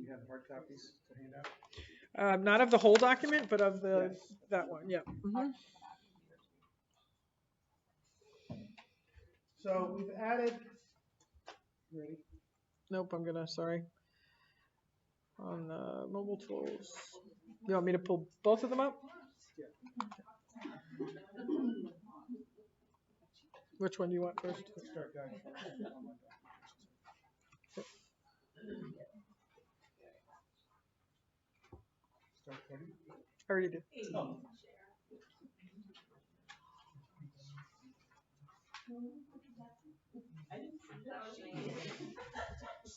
you have hard copies to hand out? Not of the whole document, but of the Yes. that one. Yeah. So we've added. Ready? Nope. I'm gonna. Sorry. On the mobile tools. You want me to pull both of them up? Yeah. Which one do you want first? Quick start guide. Start ready? I already did. Oh.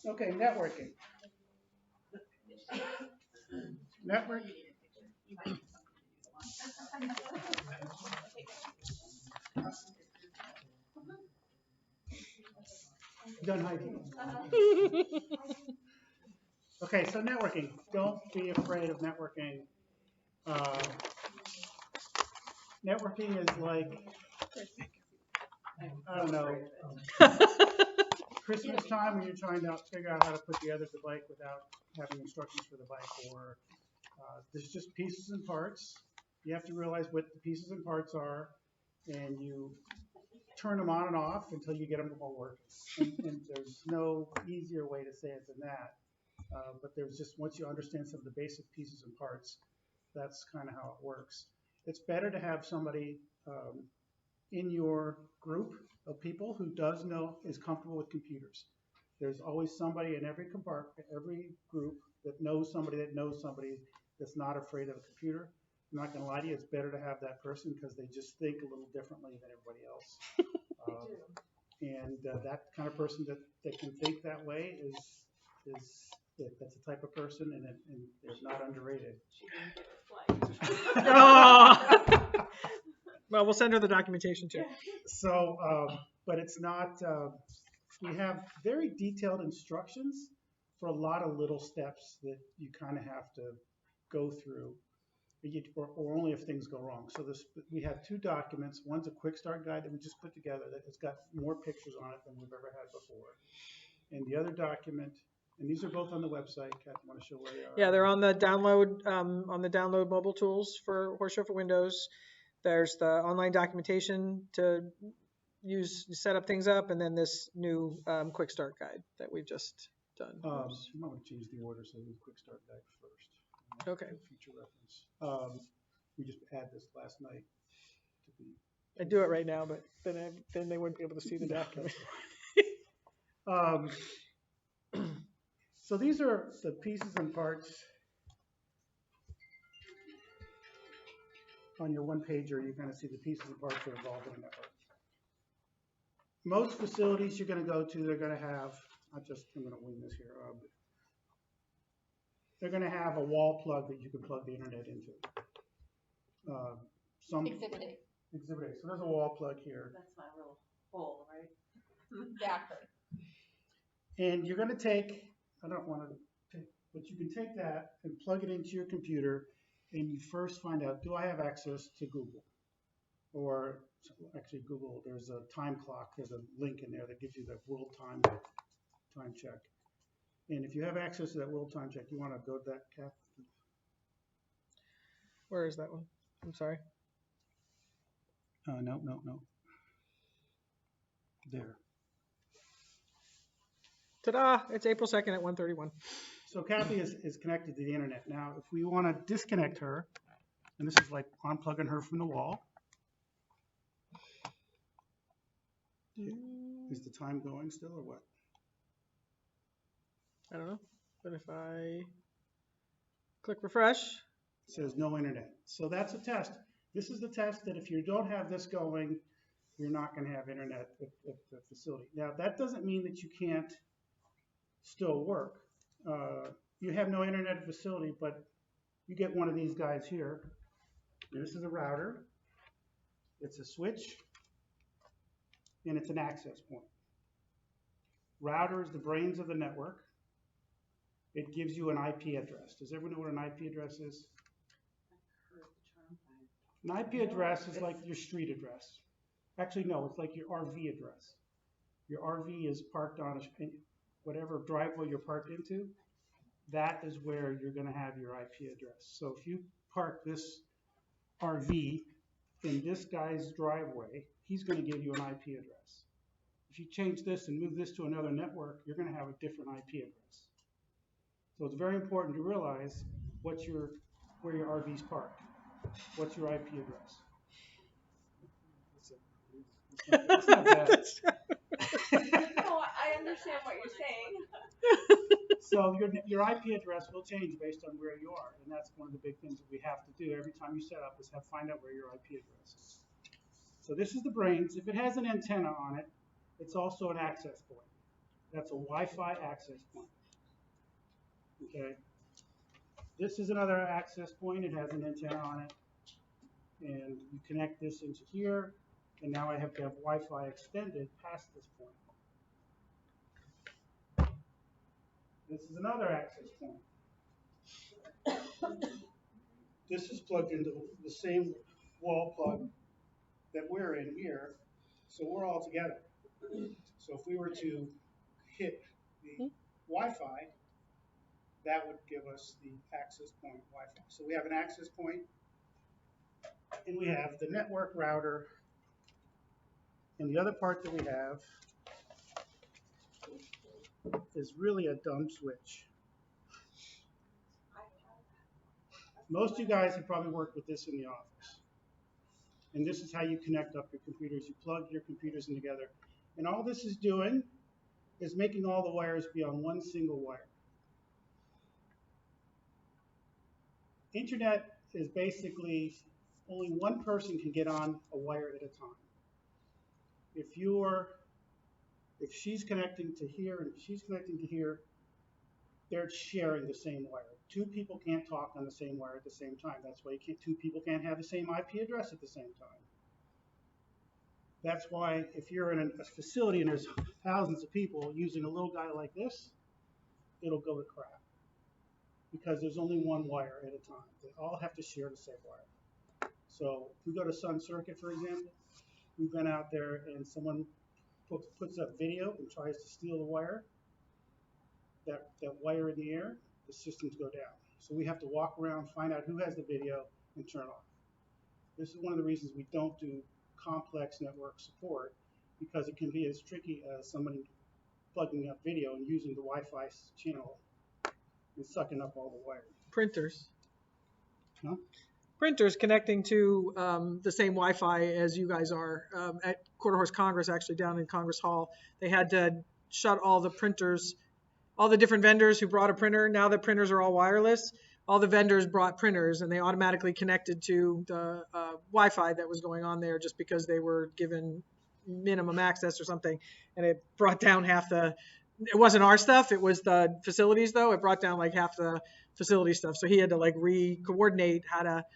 Okay, networking. Network. Gun hygiene. Okay, so networking. Don't be afraid of networking. Networking is like, I don't know, Christmas time when you're trying to figure out how to put together the bike without having instructions for the bike, or there's just pieces and parts. You have to realize what the pieces and parts are, and you turn them on and off until you get them all working. And there's no easier way to say it than that. But there's just, once you understand some of the basic pieces and parts, that's kind of how it works. It's better to have somebody in your group of people who is comfortable with computers. There's always somebody in every compartment, every group that knows somebody that's not afraid of a computer. I'm not going to lie to you, it's better to have that person because they just think a little differently than everybody else. That kind of person that can think that way that's the type of person, and they're not underrated. Well, we'll send her the documentation too. So, but it's not, we have very detailed instructions for a lot of little steps that you kind of have to go through, or only if things go wrong. So we have two documents. One's a quick start guide that we just put together that has got more pictures on it than we've ever had before. And the other document, and these are both on the website. Kat, you want to show where they are? Yeah, they're on the download mobile tools for Horseshoe for Windows. There's the online documentation to use to set up things up, and then this new quick start guide that we've just done. You might want to change the order so we quick start guide first. Okay. Future reference. We just had this last night. I do it right now, but then they wouldn't be able to see the document. So these are the pieces and parts on your one pager. You kind of see the pieces and parts that are involved in a network. Most facilities you're going to go to, they're going to have, I'm going to wing this here. They're going to have a wall plug that you can plug the internet into. Exhibit A. Exhibit A. So there's a wall plug here. That's my little hole, right? Exactly. And you're going to take, I don't want to take, but you can take that and plug it into your computer, and you first find out, do I have access to Google? Or actually Google, there's a time clock, there's a link in there that gives you the world time check. And if you have access to that world time check, you want to go to that, Kath? Where is that one? I'm sorry. No. There. Ta-da! It's April 2nd at 1:31. So Kathy is connected to the internet. Now, if we want to disconnect her, and this is like unplugging her from the wall. Is the time going still or what? I don't know. But if I click refresh, it says no internet. So that's a test. This is the test that if you don't have this going, you're not going to have internet at the facility. Now, that doesn't mean that you can't still work. You have no internet at the facility, but you get one of these guys here. This is a router. It's a switch, and it's an access point. Router is the brains of the network. It gives you an IP address. Does everyone know what an IP address is? An IP address is like your street address. Actually, no, it's like your RV address. Your RV is parked on whatever driveway you're parked into. that is where you're gonna have your IP address. So if you park this RV in this guy's driveway, he's gonna give you an IP address. If you change this and move this to another network, you're gonna have a different IP address. So it's very important to realize where your RV's parked. What's your IP address? It's not bad. No, I understand what you're saying. So your IP address will change based on where you are, and that's one of the big things that we have to do every time you set up is find out where your IP address is. So this is the brains. If it has an antenna on it, it's also an access point. That's a Wi-Fi access point. Okay. This is another access point. It has an antenna on it, and you connect this into here, and now I have to have Wi-Fi extended past this point. This is another access point. This is plugged into the same wall plug that we're in here, so we're all together. So if we were to hit the Wi-Fi, that would give us the access point Wi-Fi. So we have an access point, and we have the network router, and the other part that we have is really a dumb switch. Most of you guys have probably worked with this in the office. And this is how you connect up your computers. You plug your computers in together. And all this is doing is making all the wires be on one single wire. Internet is basically only one person can get on a wire at a time. If she's connecting to here and she's connecting to here, they're sharing the same wire. Two people can't talk on the same wire at the same time. That's why two people can't have the same IP address at the same time. That's why if you're in a facility and there's thousands of people using a little guy like this, it'll go to crap. Because there's only one wire at a time. They all have to share the same wire. So if we go to Sun Circuit, for example, we've been out there and someone puts up video and tries to steal the wire, that wire in the air, the systems go down. So we have to walk around, find out who has the video, and turn off. This is one of the reasons we don't do complex network support, because it can be as tricky as somebody plugging up video and using the Wi-Fi channel and sucking up all the wires. Printers. Huh? Printers connecting to the same Wi-Fi as you guys are. At Quarter Horse Congress, actually down in Congress Hall, they had to shut all the printers, all the different vendors who brought a printer. Now that printers are all wireless, all the vendors brought printers and they automatically connected to the Wi-Fi that was going on there just because they were given minimum access or something. And it brought down half the, it wasn't our stuff, it was the facilities though. It brought down like half the facility stuff. So he had to like re-coordinate how to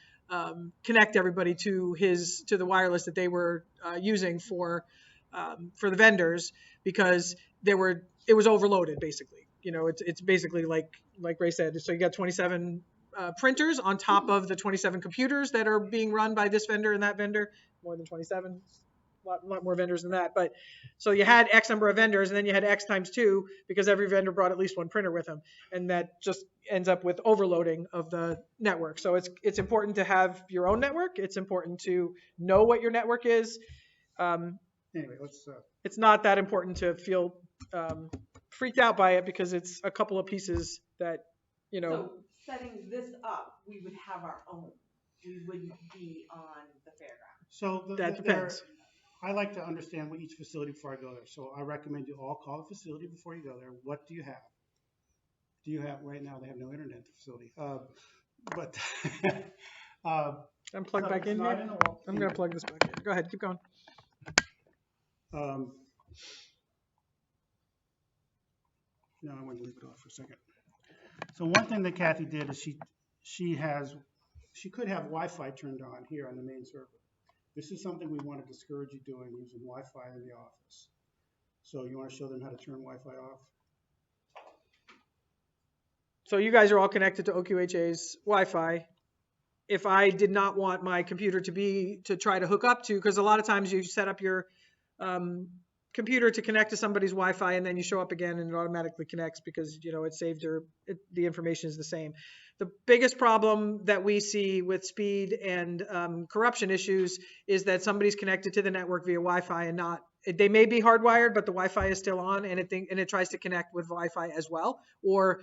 connect everybody to the wireless that they were using for the vendors, because it was overloaded basically. You know, it's basically like Ray said. So you got 27 printers on top of the 27 computers that are being run by this vendor and that vendor. More than 27, a lot more vendors than that. But so you had X number of vendors, and then you had X times 2 because every vendor brought at least one printer with them, and that just ends up with overloading of the network. So it's important to have your own network. It's important to know what your network is. Anyway, let's. It's not that important to feel freaked out by it, because it's a couple of pieces that, you know. So setting this up, we would have our own. We wouldn't be on the fairground. So that depends. I like to understand what each facility before I go there. So I recommend you all call the facility before you go there. What do you have? Do you have, right now they have no internet at the facility. But I'm plugged back in here. I'm going to plug this back in. Go ahead, keep going. No, I want to leave it off for a second. So one thing that Kathy did is she could have Wi-Fi turned on here on the main server. This is something we want to discourage you doing, using Wi-Fi in the office. So you want to show them how to turn Wi-Fi off? So you guys are all connected to OQHA's Wi-Fi. If I did not want my computer to try to hook up to, because a lot of times you set up your computer to connect to somebody's Wi-Fi, and then you show up again and it automatically connects because, it saved the information is the same. The biggest problem that we see with speed and corruption issues is that somebody's connected to the network via Wi-Fi and not, they may be hardwired, but the Wi-Fi is still on, and it tries to connect with Wi-Fi as well, or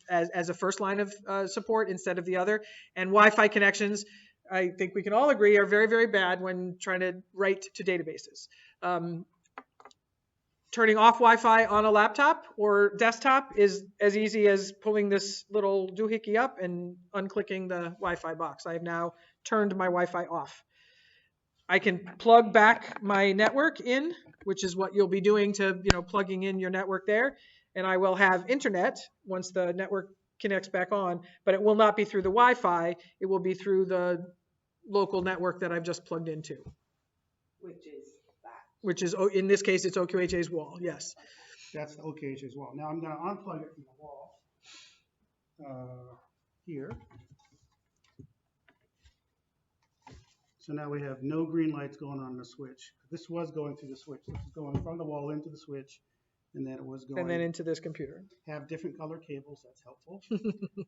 as a first line of support instead of the other. And Wi-Fi connections, I think we can all agree, are very, very bad when trying to write to databases. Turning off Wi-Fi on a laptop or desktop is as easy as pulling this little doohickey up and unclicking the Wi-Fi box. I have now turned my Wi-Fi off. I can plug back my network in, which is what you'll be doing to, plugging in your network there. And I will have internet once the network connects back on, but it will not be through the Wi-Fi. It will be through the local network that I've just plugged into. Which is, in this case, it's OQHA's wall, yes. That's the OQHA's wall. Now I'm going to unplug it from the wall here. So now we have no green lights going on the switch. This was going through the switch. This is going from the wall into the switch, and then it was going. And then into this computer. Have different color cables. That's helpful.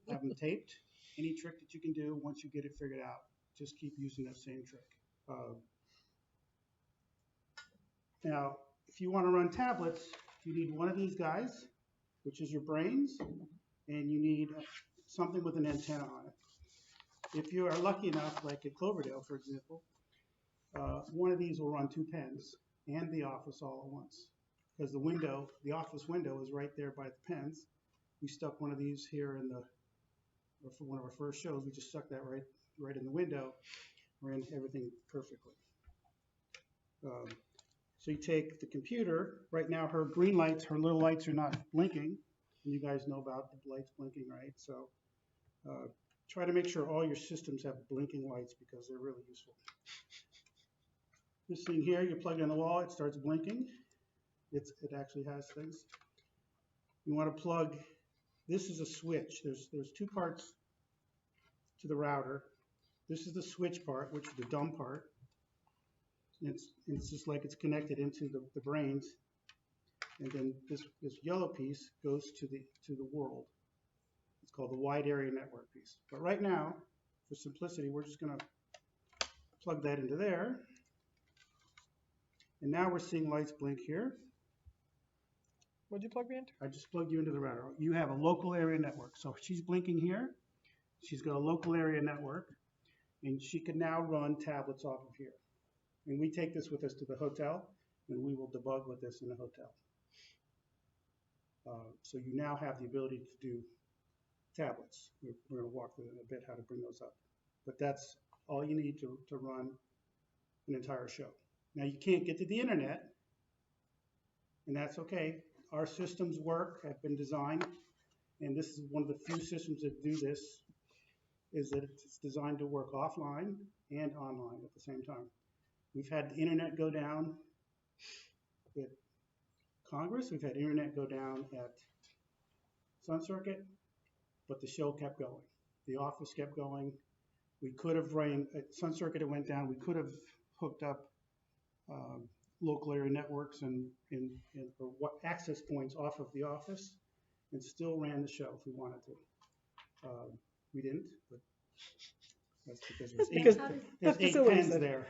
Have them taped. Any trick that you can do once you get it figured out, just keep using that same trick. Now, if you want to run tablets, you need one of these guys, which is your brains, and you need something with an antenna on it. If you are lucky enough, like at Cloverdale, for example, one of these will run 2 pens and the office all at once. Because the office window is right there by the pens. We stuck one of these here for one of our first shows. We just stuck that right in the window, ran everything perfectly. So you take the computer. Right now, her green lights, her little lights are not blinking. And you guys know about the lights blinking, right? So try to make sure all your systems have blinking lights because they're really useful. This thing here, you plug it in the wall, it starts blinking. It actually has things. You want to plug, this is a switch. There's 2 parts to the router. This is the switch part, which is the dumb part. It's just like it's connected into the brains, and then this yellow piece goes to the world. It's called the wide area network piece. But right now, for simplicity, we're just going to plug that into there, and now we're seeing lights blink here. What'd you plug me into? I just plugged you into the router. You have a local area network, so she's blinking here. She's got a local area network, and she can now run tablets off of here. And we take this with us to the hotel, and we will debug with this in the hotel. So you now have the ability to do tablets. We're going to walk through in a bit how to bring those up. But that's all you need to run an entire show. Now you can't get to the internet, and that's okay. Our systems have been designed, and this is one of the few systems that do this, is that it's designed to work offline and online at the same time. We've had the internet go down at Congress. We've had internet go down at Sun Circuit, but the show kept going. The office kept going. We could have at Sun Circuit it went down. We could have hooked up local area networks and access points off of the office and still ran the show if we wanted to. We didn't, but that's because there's 8 pens there.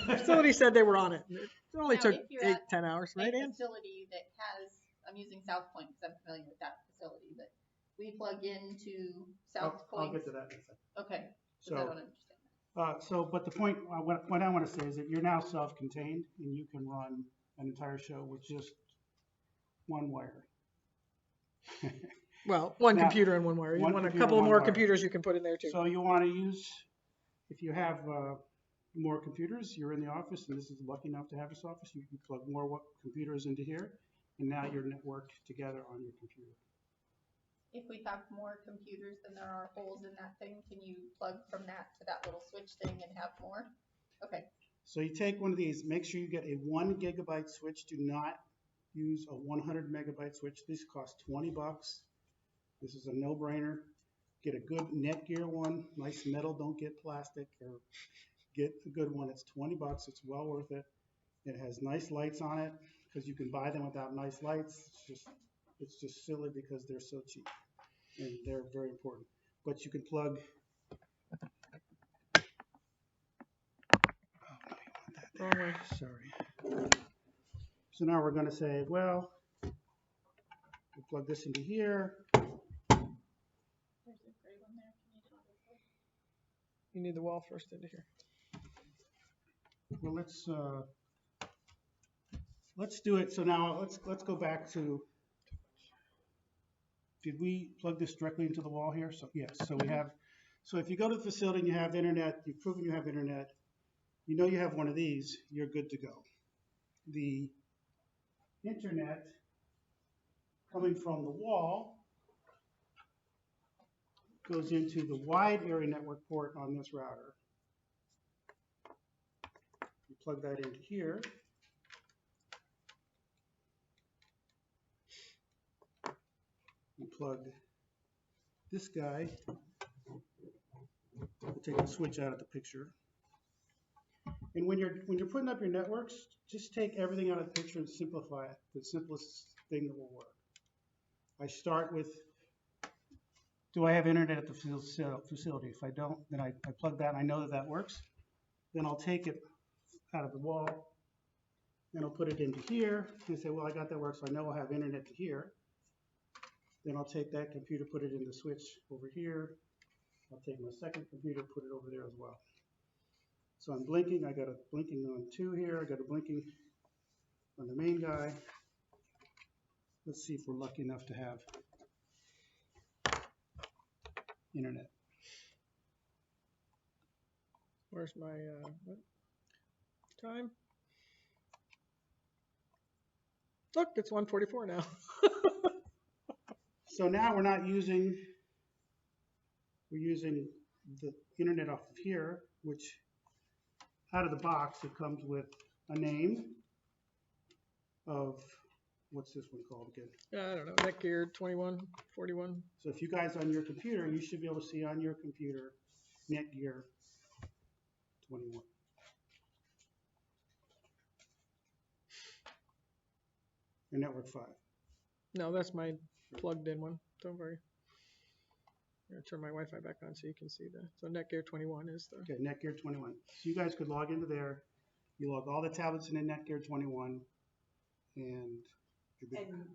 The facility said they were on it. It only Now, took if you're 8-10 hours, right, a Ann? facility that has, I'm using South Point because I'm familiar with that facility, but we plug into South Point. I'll get to that in a second. Okay, So, I don't understand. but the point, what I want to say is that you're now self-contained and you can run an entire show with just one wire. Well, one Now, computer and one wire. You one want a computer, couple one more wire. computers you can put in there too. So you want to use, if you have more computers, you're in the office, and this is lucky enough to have this office, you can plug more computers into here, and now you're networked together on your computer. If we have more computers than there are holes in that thing, can you plug from that to that little switch thing and have more? Okay. So you take one of these, make sure you get a 1 gigabyte switch. Do not use a 100 megabyte switch. This costs $20. This is a no-brainer. Get a good Netgear one, nice metal, don't get plastic, or get a good one. It's $20, it's well worth it. It has nice lights on it, because you can buy them without nice lights. It's just silly because they're so cheap, and they're very important. But you can plug. Wrong way. Sorry. So now we're going to say, well, we'll plug this into here. There's a gray one there. Can you toggle it? You need the wall first into here. Well, let's do it. So now let's go back to. Did we plug this directly into the wall here? So yes. So we have. So if you go to the facility and you have internet, you've proven you have internet. You know you have one of these. You're good to go. The internet coming from the wall goes into the wide area network port on this router. You plug that into here. You plug this guy. We'll take the switch out of the picture. And when you're putting up your networks, just take everything out of the picture and simplify it. The simplest thing that will work. I start with, do I have internet at the facility? If I don't, then I plug that and I know that that works. Then I'll take it out of the wall, then I'll put it into here and say, well, I got that work, so I know I'll have internet to here. Then I'll take that computer, put it in the switch over here. I'll take my second computer, put it over there as well. So I'm blinking, I got a blinking on 2 here, I got a blinking on the main guy. Let's see if we're lucky enough to have internet. Where's my what? Time? Look, it's 1:44 now. So now we're using the internet off of here, which out of the box, it comes with a name of, what's this one called again? I don't know, Netgear 2141. So if you guys on your computer, you should be able to see on your computer Netgear 21. Or Network 5. No, that's my plugged in one. Don't worry. I'm gonna turn my Wi-Fi back on so you can see that. So Netgear 21 is the. Okay, Netgear 21. So you guys could log into there. You log all the tablets in Netgear 21, and you're good. And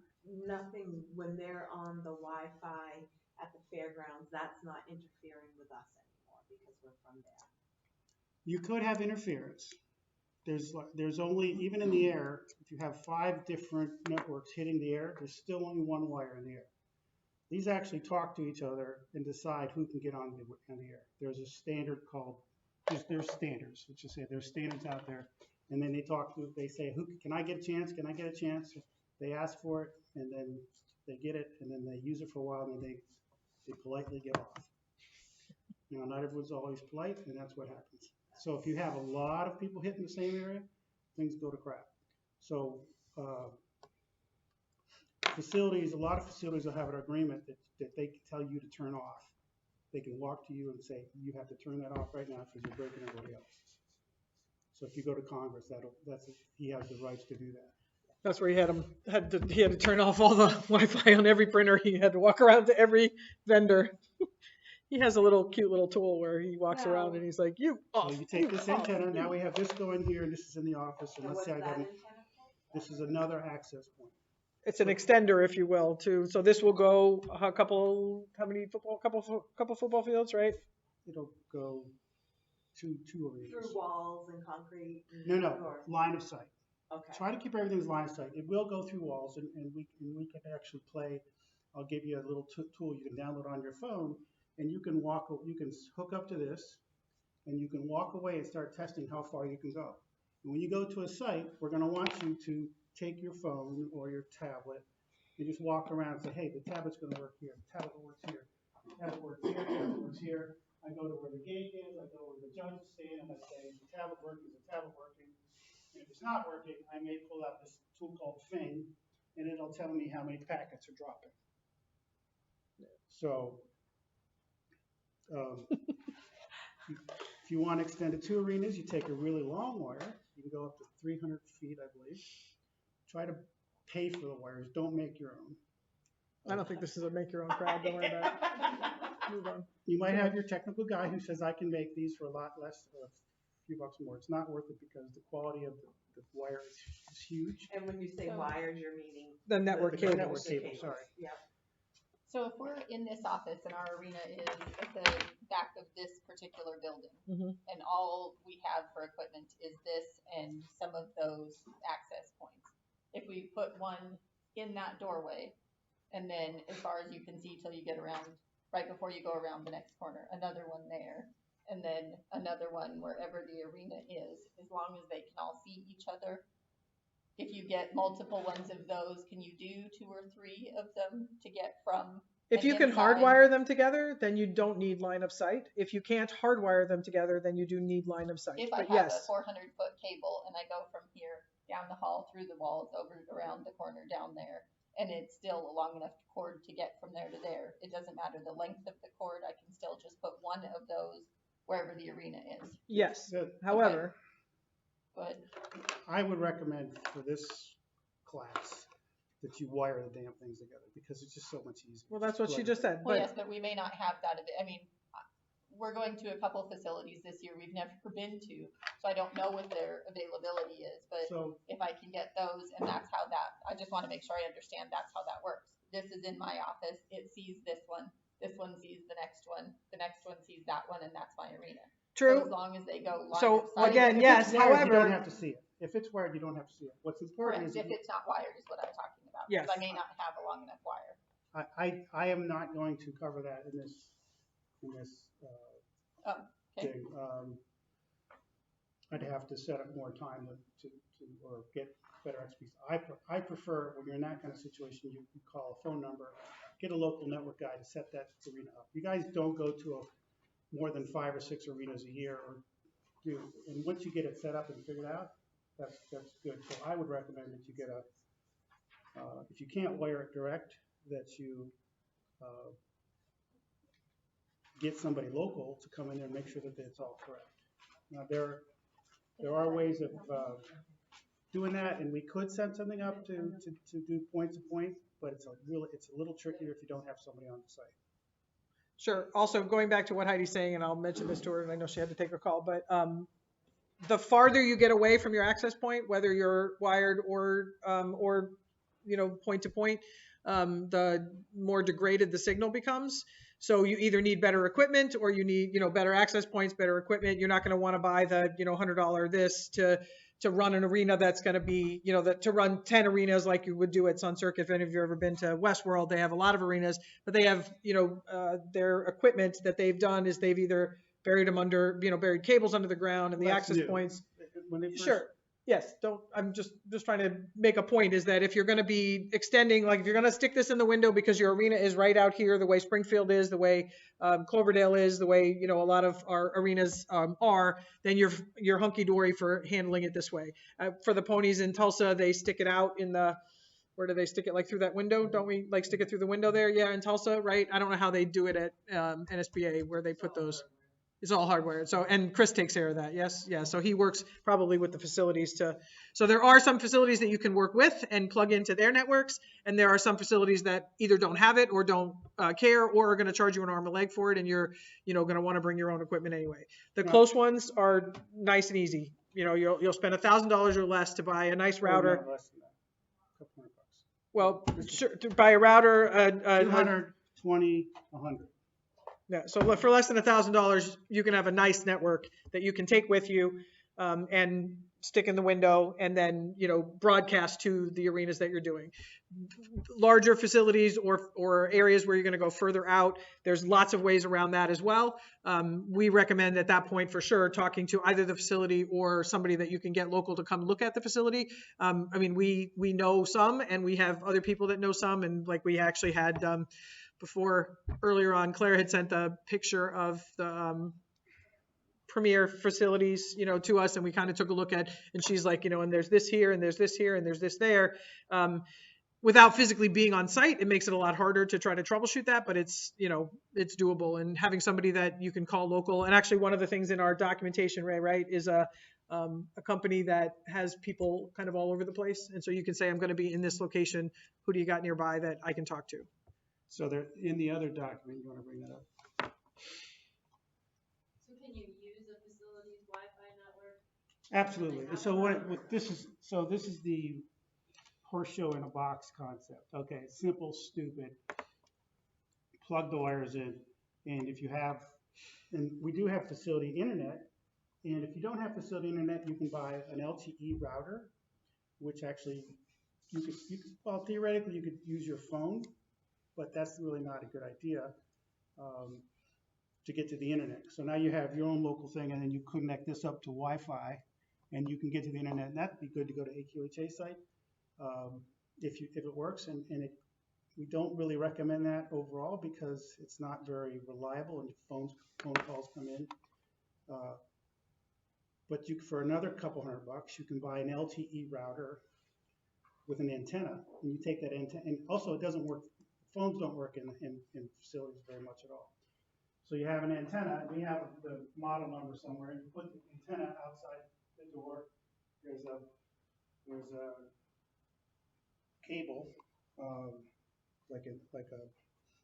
nothing, when they're on the Wi-Fi at the fairgrounds, that's not interfering with us anymore because we're from there. You could have interference. There's only, even in the air, if you have 5 different networks hitting the air, there's still only one wire in the air. These actually talk to each other and decide who can get on the air. There's a standard called, there's standards, let's just say there's standards out there, and then they say, who can I get a chance? Can I get a chance? They ask for it, and then they get it, and then they use it for a while, and then they politely get off. You know, not everyone's always polite, and that's what happens. So if you have a lot of people hitting the same area, things go to crap. So facilities, a lot of facilities will have an agreement that they can tell you to turn off. They can walk to you and say, you have to turn that off right now because you're breaking everybody else. So if you go to Congress, he has the rights to do that. That's where he had to turn off all the Wi-Fi on every printer. He had to walk around to every vendor. He has a cute little tool where he walks around and he's like, you off. So you take this antenna, now we have this going here, and this is in the office, and And let's what's say I that got antenna for? this is another access point. It's an extender, if you will, too. So this will go a couple football fields, right? It'll go to 2 arenas. Through walls and concrete? No, Or- line of sight. Okay. Try to keep everything as line of sight. It will go through walls, and we can actually play. I'll give you a little tool you can download on your phone, and you can hook up to this, and you can walk away and start testing how far you can go. And when you go to a site, we're going to want you to take your phone or your tablet and just walk around and say, hey, the tablet's going to work here, the tablet works here, the tablet works here, the tablet works here. I go to where the gate is, I go where the judges stand, and I say, is the tablet working, is the tablet working? And if it's not working, I may pull out this tool called Fing, and it'll tell me how many packets are dropping. So if you want to extend it 2 arenas, you take a really long wire. You can go up to 300 feet, I believe. try to pay for the wires. Don't make your own. I don't think this is a make your own crowd. Don't worry about it. Move on. You might have your technical guy who says, I can make these for a lot less, a few bucks more. It's not worth it because the quality of the wire is huge. And when you say So- wires, you're meaning. The network The cable. network cable, sorry. Yep. So if we're in this office and our arena is at the back of this particular building, Mhm. and all we have for equipment is this and some of those access points. If we put one in that doorway, and then as far as you can see till you get around, right before you go around the next corner, another one there, and then another one wherever the arena is, as long as they can all see each other. If you get multiple ones of those, can you do 2 or 3 of them to get from? If an you can inside- hardwire them together, then you don't need line of sight. If you can't hardwire them together, then you do need line of sight. If I But have a yes, 400-foot cable and I go from here down the hall, through the walls, over around the corner down there, and it's still a long enough cord to get from there to there, it doesn't matter the length of the cord, I can still just put one of those wherever the arena is. yes. The- However, But I would recommend for this class that you wire the damn things together because it's just so much easier. well, that's what she Plug just said. well, But yes, but we may not have that. I mean, we're going to a couple facilities this year we've never been to, so I don't know what their availability is. But So if I can get those, and that's how that, I just want to make sure I understand that's how that works. This is in my office, it sees this one sees the next one sees that one, and that's my arena. So as true. long as they go line So, of sight. again, if yes, it's wired, you however- don't have to see it. If it's wired, you don't have to see it. What's important Correct, is if it's not wired is what I'm talking about. Yes. Because I may not have a long enough wire. I am not going to cover that in this Oh, okay. thing. I'd have to set up more time to or get better expertise. I prefer when you're in that kind of situation, you call a phone number, get a local network guy to set that arena up. You guys don't go to more than 5 or 6 arenas a year, or and once you get it set up and figured out, that's good. So I would recommend that you get if you can't wire it direct, that you get somebody local to come in there and make sure that it's all correct. Now there are ways of doing that, and we could set something up to do point to point, but it's a little trickier if you don't have somebody on the site. Sure. Also, going back to what Heidi's saying, and I'll mention this to her, and I know she had to take her call, but the farther you get away from your access point, whether you're wired or point to point, the more degraded the signal becomes. So you either need better equipment or you need, better access points, better equipment. You're not going to want to buy the, $100 this to run an arena that's going to be, to run 10 arenas like you would do at Sun Circuit. If any of you have ever been to Westworld, they have a lot of arenas, but they have, their equipment that they've done is they've either buried them under, buried cables under the ground and the That's access new. points. When they first, Sure. Yes. I'm just trying to make a point is that if you're going to be extending, like if you're going to stick this in the window because your arena is right out here, the way Springfield is, the way Cloverdale is, the way, a lot of our arenas are, then you're hunky-dory for handling it this way. For the ponies in Tulsa, they stick it out in where do they stick it? Like through that window? Don't we like stick it through the window there? Yeah, in Tulsa, right? I don't know how they do it at NSBA where they put those. It's all hardware. So, and Chris takes care of that. Yes. Yeah. So he works probably with the facilities so there are some facilities that you can work with and plug into their networks. And there are some facilities that either don't have it or don't care or are going to charge you an arm and leg for it. And you're, going to want to bring your own equipment anyway. The Yeah. close ones are nice and easy. You'll spend $1,000 or less to buy a nice router. No, less than that. Couple $100. Well, sure, to buy a router, 220, 100. Yeah, so for less than $1,000, you can have a nice network that you can take with you and stick in the window and then, broadcast to the arenas that you're doing. Larger facilities or areas where you're going to go further out, there's lots of ways around that as well. We recommend at that point for sure talking to either the facility or somebody that you can get local to come look at the facility. We know some and we have other people that know some, and like we actually had before earlier on, Claire had sent a picture of the premier facilities, to us, and we kind of took a look at, and she's like, and there's this here, and there's this here, and there's this there. Without physically being on site, it makes it a lot harder to try to troubleshoot that, but it's doable. And having somebody that you can call local, and actually one of the things in our documentation, Ray, right, is a company that has people kind of all over the place. And so you can say, I'm going to be in this location. Who do you got nearby that I can talk to? So there, in the other document, you want to bring that up? So can you use a facility's Wi-Fi network? Absolutely. And so this is the horse show in a box concept. Okay, simple, stupid. Plug the wires in, and if you have, and we do have facility internet, and if you don't have facility internet, you can buy an LTE router, which actually you could well, theoretically you could use your phone, but that's really not a good idea to get to the internet. So now you have your own local thing, and then you connect this up to Wi-Fi, and you can get to the internet. And that'd be good to go to AQHA site if it works, and we don't really recommend that overall because it's not very reliable and phone calls come in. But for another couple $100, you can buy an LTE router with an antenna, and you take that antenna, and also it doesn't work. Phones don't work in facilities very much at all. So you have an antenna, and we have the model number somewhere, and you put the antenna outside the door. There's a cable,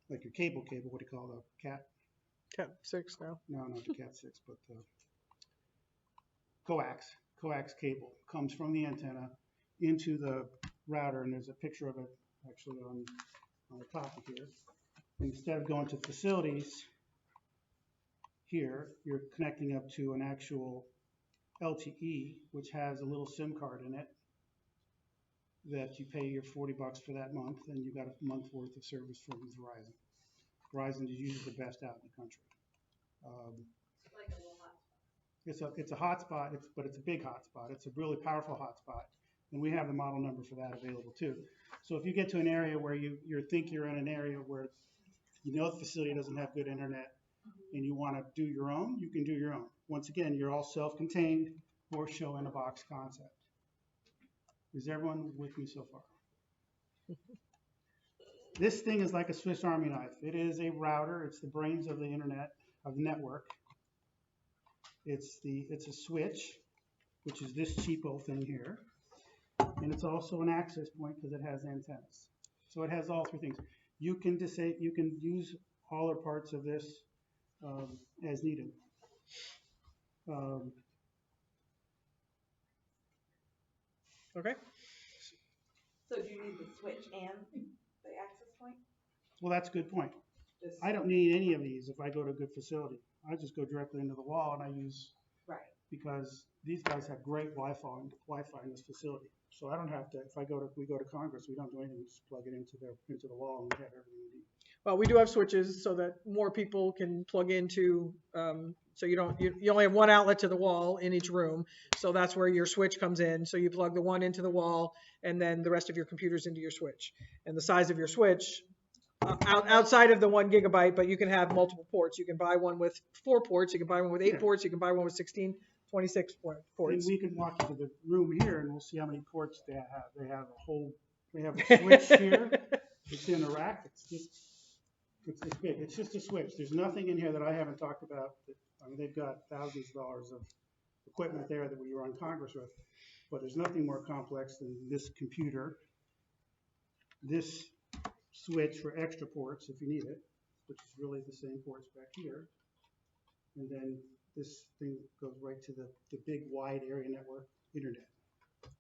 like your cable. What do you call it? Cat 6 now. No, not the Cat 6, but coax cable comes from the antenna into the router, and there's a picture of it actually on the top of here. Instead of going to facilities here, you're connecting up to an actual LTE, which has a little SIM card in it that you pay your $40 for that month, and you got a month worth of service from Verizon. Verizon is usually the best out in the country. Like a little hotspot. It's a hotspot, but it's a big hotspot. It's a really powerful hotspot, and we have the model number for that available too. So if you get to an area where you think you're in an area where you know the facility doesn't have good internet, and you want to do your own, you can do your own. Once again, you're all self-contained, horse show in a box concept. Is everyone with me so far? This thing is like a Swiss Army knife. It is a router. It's the brains of the internet, of the network. It's a switch, which is this cheapo thing here. And it's also an access point because it has antennas. So it has all three things. You can use all or parts of this as needed. Okay. So do you need the switch and the access point? Well, that's a good point. Just- I don't need any of these if I go to a good facility. I just go directly into the wall, and I use, Right. because these guys have great Wi-Fi in this facility. So I don't have to, if we go to Congress, we don't do anything, we just plug it into the wall, and we have everything we need. Well, we do have switches so that more people can plug into, so you only have one outlet to the wall in each room. So that's where your switch comes in. So you plug the one into the wall, and then the rest of your computers into your switch. And the size of your switch, outside of the 1 gigabyte, but you can have multiple ports. You can buy one with 4 ports. You can buy one with 8 ports. You can buy one with 16, 26 And ports. we can walk into the room here, and we'll see how many ports they have. They have a switch here. It's in a rack. It's big. It's just a switch. There's nothing in here that I haven't talked about. They've got thousands of dollars of equipment there that we run Congress with, but there's nothing more complex than this computer, this switch for extra ports if you need it, which is really the same ports back here, and then this thing goes right to the big wide area network internet.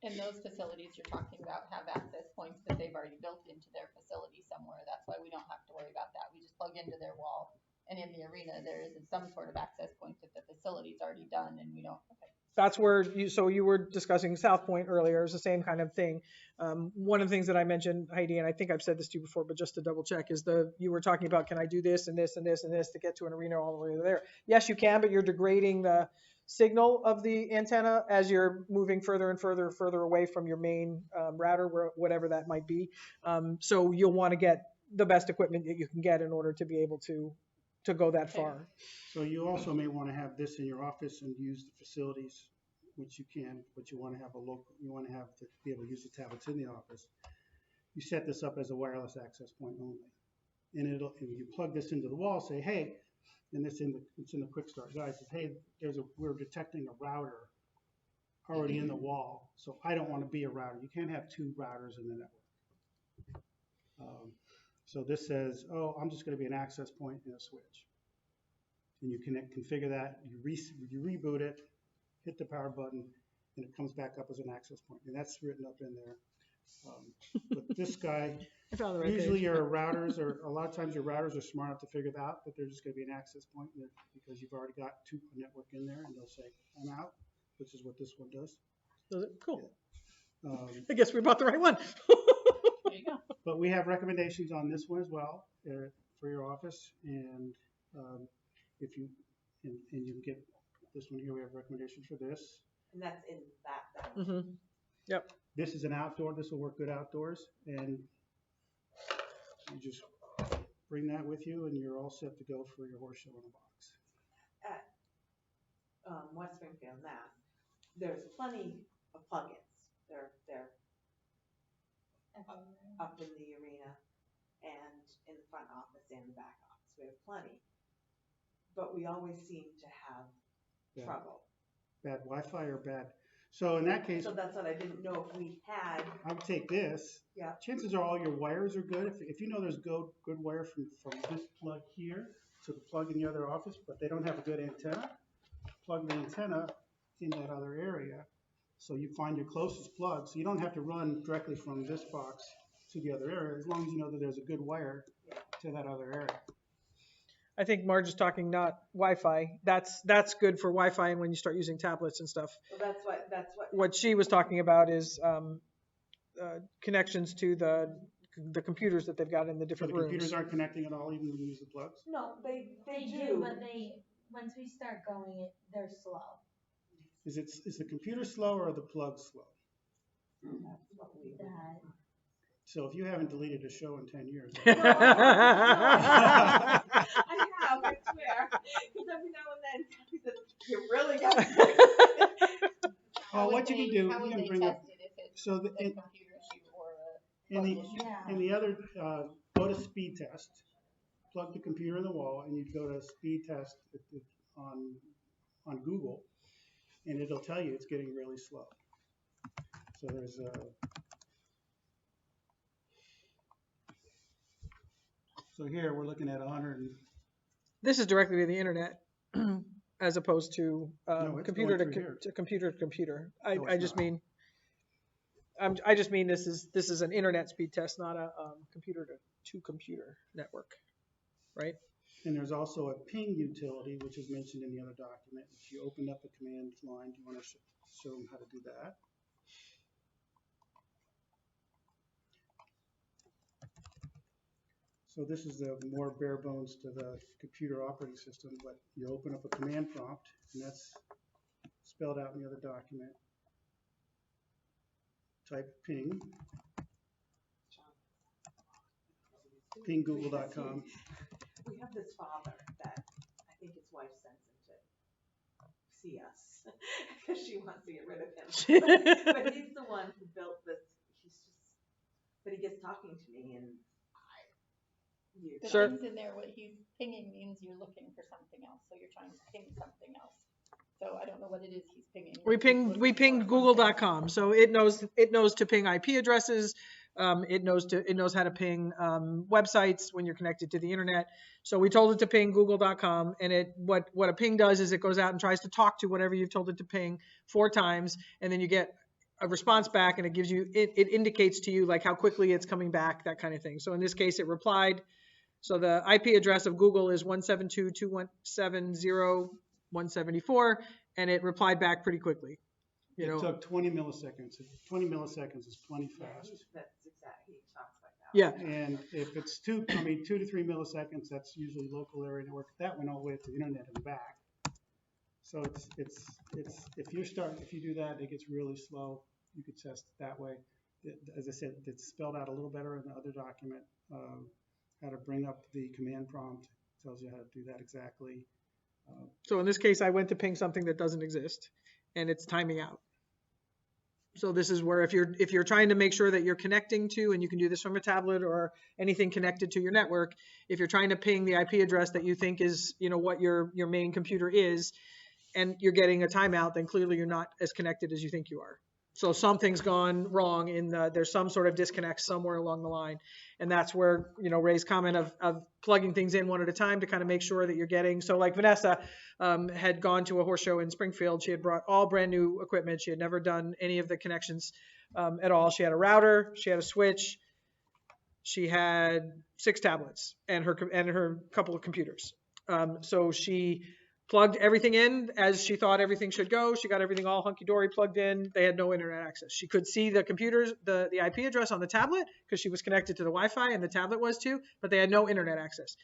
And those facilities you're talking about have access points that they've already built into their facility somewhere. That's why we don't have to worry about that. We just plug into their wall. And in the arena, there is some sort of access point that the facility's already done, and we don't. Okay. That's where you were discussing South Point earlier. It's the same kind of thing. One of the things that I mentioned, Heidi, and I think I've said this to you before, but just to double check, is you were talking about, can I do this and this and this and this to get to an arena all the way there? Yes, you can, but you're degrading the signal of the antenna as you're moving further and further away from your main router, whatever that might be. So you'll want to get the best equipment that you can get in order to be able to go that far. So you also may want to have this in your office and use the facilities, which you can, but you want to have to be able to use the tablets in the office. You set this up as a wireless access point only, and you plug this into the wall. Say, hey, and it's in the quick start guide. Says, hey, we're detecting a router already in the wall, so I don't want to be a router. You can't have two routers in the network. So this says, oh, I'm just going to be an access point and a switch. And you configure that, you reboot it, hit the power button, and it comes back up as an access point. And that's written up in there. But this guy, I found the right usually page. your routers are, a lot of times your routers are smart enough to figure out that they're just going to be an access point because you've already got two network in there, and they'll say, I'm out, which is what this one does. Cool. Um, I guess we bought the right one. There you go. But we have recommendations on this one as well for your office, and if you and you can get this one here. We have recommendations for this. And that's in that. Mm-hmm. Yep. This is an outdoor. This will work good outdoors, and you just bring that with you, and you're all set to go for your horse show in a box. West Springfield, Mass. There's plenty of plugins. They're up in the arena and in the front office and the back office. We have plenty, but we always seem to have trouble. Bad Wi-Fi or bad. So in that case, So that's what I didn't know if we had. I would take this. Yeah. Chances are all your wires are good. If you know there's good wire from this plug here to the plug in the other office, but they don't have a good antenna, plug the antenna in that other area. So you find your closest plug. So you don't have to run directly from this box to the other area, as long as you know that there's a good wire to that other area. I think Marge is talking not Wi-Fi. That's good for Wi-Fi and when you start using tablets and stuff. Well, that's what. What she was talking about is connections to the computers that they've got in the So different the rooms. computers aren't connecting at all, even when you use the plugs. No, they They do. do, but once we start going, they're slow. Is the computer slow or are the plugs slow? That's what we. That, So if you haven't deleted a show in 10 years, I have, I swear. Because every now and then, he says, you really got to. well, what you can do, How you would can they bring test up. it if it's So a the, computer issue or a in the plug issue? yeah. in the other, go to speed test, plug the computer in the wall, and you go to speed test on Google, and it'll tell you it's getting really slow. So there's a. So here we're looking at 100. This is directly to the internet, as opposed to No, it's computer going through here. to computer to computer. No, I it's just not. mean. I just mean this is an internet speed test, not a computer to computer network, right? And there's also a ping utility, which is mentioned in the other document. If you open up a command line, do you want to show them how to do that? So this is the more bare bones to the computer operating system, but you open up a command prompt, and that's spelled out in the other document. Type ping, pinggoogle.com. We have this father that I think his wife sends him to see us because she wants to get rid of him. But he's the one who built this. But he gets talking to me and The Sure. things in there, what he's pinging means you're looking for something else, so you're trying to ping something else. So I don't know what it is he's pinging. We pinged google.com, so it knows to ping IP addresses. It knows how to ping websites when you're connected to the internet. So we told it to ping google.com, and what a ping does is it goes out and tries to talk to whatever you've told it to ping 4 times, and then you get a response back, and it gives you it indicates to you like how quickly it's coming back, that kind of thing. So in this case, it replied. So the IP address of Google is 172.170.174, and it replied back pretty quickly. You It know, took 20 milliseconds. 20 milliseconds is plenty fast. that's exactly, he talks like that. yeah. And if it's 2 to 3 milliseconds, that's usually local area network. That went all the way to the internet and back. So it's if you do that, it gets really slow. You could test it that way. As I said, it's spelled out a little better in the other document. How to bring up the command prompt tells you how to do that exactly. So in this case, I went to ping something that doesn't exist, and it's timing out. So this is where if you're trying to make sure that you're connecting to, and you can do this from a tablet or anything connected to your network, if you're trying to ping the IP address that you think is, what your main computer is, and you're getting a timeout, then clearly you're not as connected as you think you are. So something's gone wrong there's some sort of disconnect somewhere along the line. And that's where, Ray's comment of plugging things in one at a time to kind of make sure that you're getting, so like Vanessa had gone to a horse show in Springfield. She had brought all brand new equipment. She had never done any of the connections at all. She had a router, she had a switch, she had 6 tablets and her couple of computers. So she plugged everything in as she thought everything should go. She got everything all hunky-dory plugged in. They had no internet access. She could see the computers, the IP address on the tablet because she was connected to the Wi-Fi and the tablet was too, but they had no internet access.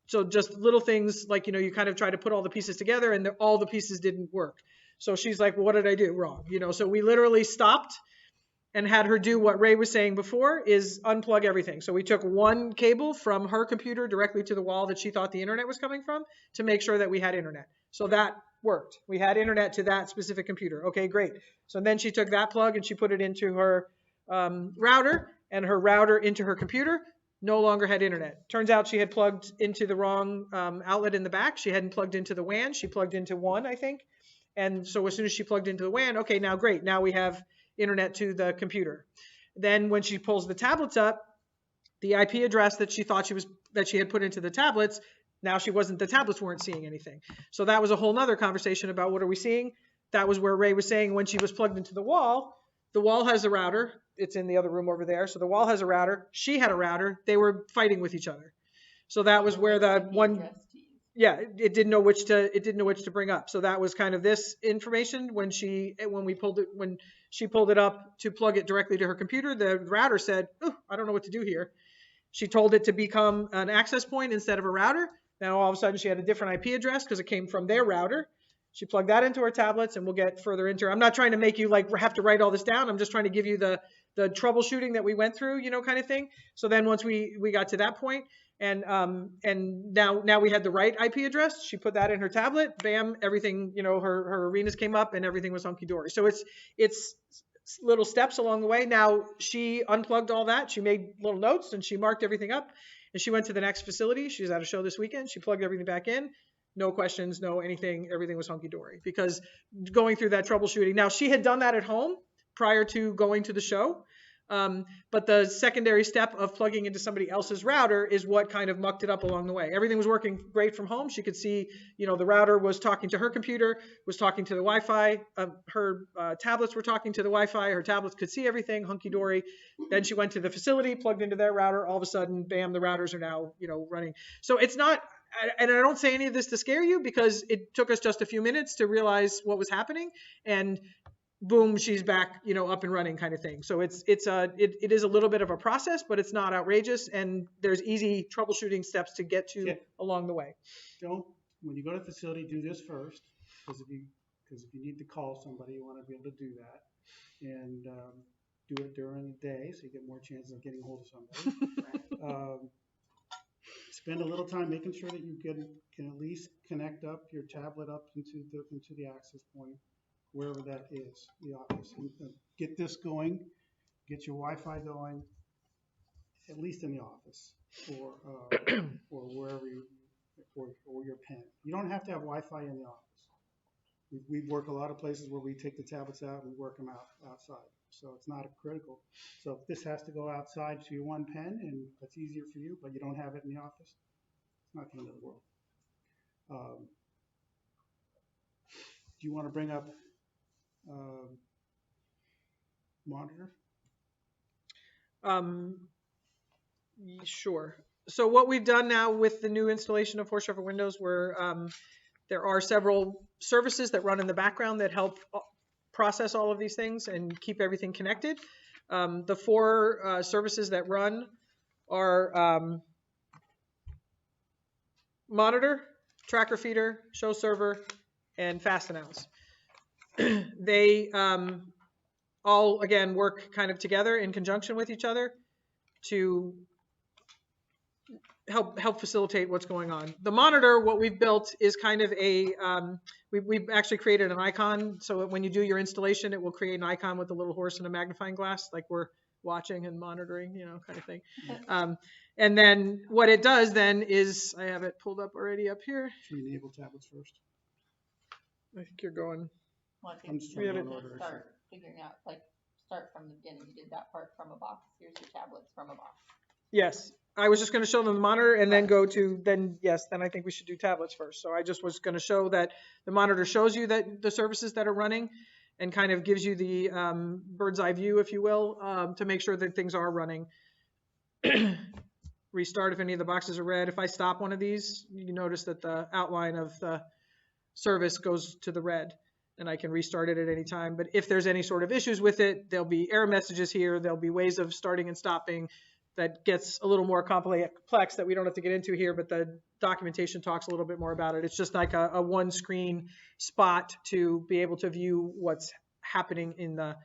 So just little things like, you kind of try to put all the pieces together and all the pieces didn't work. So she's like, well, what did I do wrong? So we literally stopped and had her do what Ray was saying before, is unplug everything. So we took one cable from her computer directly to the wall that she thought the internet was coming from to make sure that we had internet. So that worked. We had internet to that specific computer. Okay, great. So then she took that plug and she put it into her router, and her router into her computer. No longer had internet. Turns out she had plugged into the wrong outlet in the back. She hadn't plugged into the WAN. She plugged into one, I think. And so as soon as she plugged into the WAN, okay, now great. Now we have internet to the computer. Then when she pulls the tablets up, the IP address that she thought she had put into the tablets, now the tablets weren't seeing anything. So that was a whole nother conversation about what are we seeing. That was where Ray was saying when she was plugged into the wall has a router. It's in the other room over there. So the wall has a router. She had a router. They were fighting with each other. So that was where the one, it didn't know which to bring up. So that was kind of this information when she pulled it up to plug it directly to her computer. The router said, "Oh, I don't know what to do here." She told it to become an access point instead of a router. Now all of a sudden she had a different IP address because it came from their router. She plugged that into her tablets, and we'll get further into. I'm not trying to make you have to write all this down. I'm just trying to give you the troubleshooting that we went through, kind of thing. So then once we got to that point, and now we had the right IP address. She put that in her tablet. Bam, everything, her arenas came up and everything was hunky dory. So it's little steps along the way. Now she unplugged all that. She made little notes and she marked everything up. And she went to the next facility. She was at a show this weekend. She plugged everything back in. No questions, no anything. Everything was hunky dory because going through that troubleshooting. Now she had done that at home prior to going to the show. But the secondary step of plugging into somebody else's router is what kind of mucked it up along the way. Everything was working great from home. She could see, the router was talking to her computer, was talking to the Wi-Fi. Her tablets were talking to the Wi-Fi. Her tablets could see everything hunky-dory. Then she went to the facility, plugged into their router. All of a sudden, bam, the routers are now, running. So it's not, and I don't say any of this to scare you because it took us just a few minutes to realize what was happening. And boom, she's back, up and running kind of thing. So it is a little bit of a process, but it's not outrageous. And there's easy troubleshooting steps to get to along the way. When you go to the facility, do this first, because if you need to call somebody, you want to be able to do that, and do it during the day so you get more chances of getting a hold of somebody. Spend a little time making sure that you can at least connect up your tablet up into the access point, wherever that is, the office. And get this going, get your Wi-Fi going, at least in the office, or wherever or your pen. You don't have to have Wi-Fi in the office. We work a lot of places where we take the tablets out and we work them outside. So it's not critical. So if this has to go outside to your one pen and that's easier for you, but you don't have it in the office, it's not the end of the world. Do you want to bring up monitor? Sure. So what we've done now with the new installation of Horse Show for Windows, there are several services that run in the background that help process all of these things and keep everything connected. The 4 services that run are Monitor, Tracker Feeder, Show Server, and Fast Announce. They all, again, work kind of together in conjunction with each other to help facilitate what's going on. The Monitor, what we've built is kind of we've actually created an icon, so when you do your installation, it will create an icon with a little horse and a magnifying glass, like we're watching and monitoring, kind of thing. And then what it does then is, I have it pulled up already up here. Should we enable tablets first? I think you're going, Well, I I'm think just you trying to need order to it. start figuring out, like, start from the beginning. You did that part from a box. Here's your tablets from a box. yes. I was just going to show them the monitor and then go to, then yes, then I think we should do tablets first. So I just was going to show that the monitor shows you that the services that are running and kind of gives you the bird's eye view, if you will, to make sure that things are running. Restart if any of the boxes are red. If I stop one of these, you notice that the outline of the service goes to the red, and I can restart it at any time. But if there's any sort of issues with it, there'll be error messages here. There'll be ways of starting and stopping that gets a little more complex that we don't have to get into here, but the documentation talks a little bit more about it. It's just like a one screen spot to be able to view what's happening in the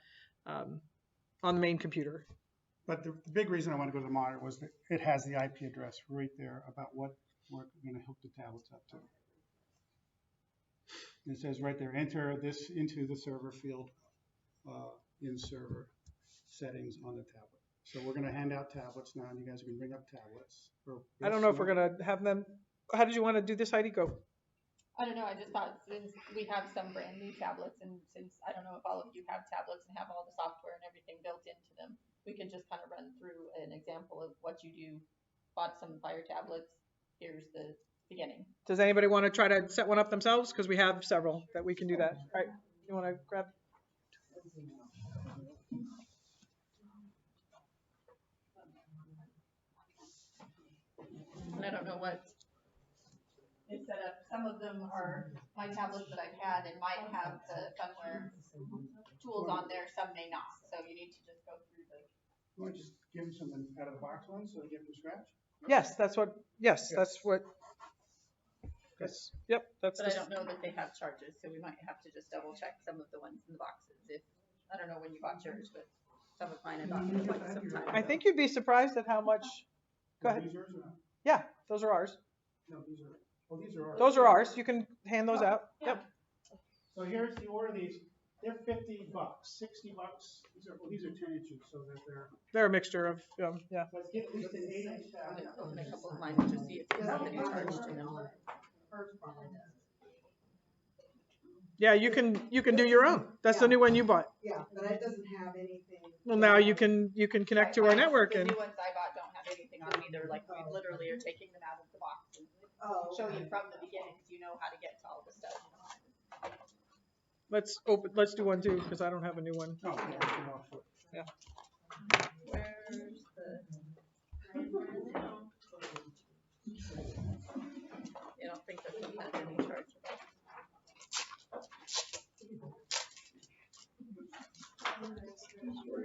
on the main computer. But the big reason I want to go to the monitor was that it has the IP address right there about what we're going to hook the tablets up to. It says right there, enter this into the server field in server settings on the tablet. So we're going to hand out tablets now, and you guys can bring up tablets. I don't know if we're going to have them. How did you want to do this, Heidi? Go. I don't know, I just thought since we have some brand new tablets and since I don't know if all of you have tablets and have all the software and everything built into them, we could just kind of run through an example of what you do. Bought some Fire tablets, here's the beginning. Does anybody want to try to set one up themselves? Because we have several that we can do that. All right, you want to grab? And I don't know what is set up. Some of them are my tablets that I've had and might have the firmware tools on there, some may not. So you need to just go through the. You want to just give them something out of the box one so they get from scratch? Yes, that's what. Yes, that's what. That's, yep, that's. But I the- don't know that they have charges, so we might have to just double check some of the ones in the boxes. If I don't know when you bought yours, but some of mine I bought quite some time I ago. think you'd be surprised at how much. Go ahead. These yours or not? Yeah, those are ours. No, these are, oh, these are ours. Those are ours. You can hand those out. Yep. So here's the order of these. They're $50, $60. These are 10 inches, so that They're a mixture of, yeah. let's get at least an 8 inch I'm tablet. gonna open a couple of mine and just see if there's any charge to them. Yeah, you can do your own. That's the new one you bought. Yeah, but it doesn't have anything. Well, now you can connect to our network The and. new ones I bought don't have anything on them either. Like we literally are taking them out of the box and Oh, show you from the beginning so you know how to get to all the stuff. Let's do one too, because I don't have a new one. Oh, yeah. Where's the? I don't think this one has any charge. What are